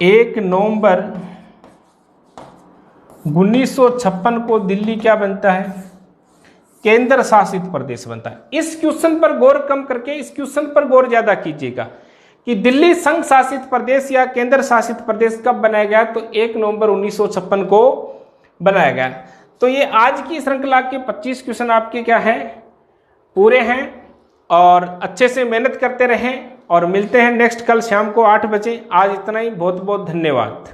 1 नवंबर 1956 को दिल्ली क्या बनता है? केंद्र शासित प्रदेश बनता है। इस क्वेश्चन पर गौर कम करके इस क्वेश्चन पर गौर ज्यादा कीजिएगा कि दिल्ली संघ शासित प्रदेश या केंद्र शासित प्रदेश कब बनाया गया? तो 1 नवंबर 1956 को बनाया गया। तो ये आज की श्रृंखला के 25 क्वेश्चन आपके क्या हैं? पूरे हैं। और अच्छे से मेहनत करते रहें, और मिलते हैं नेक्स्ट कल शाम को 8 बजे। आज इतना ही, बहुत बहुत धन्यवाद।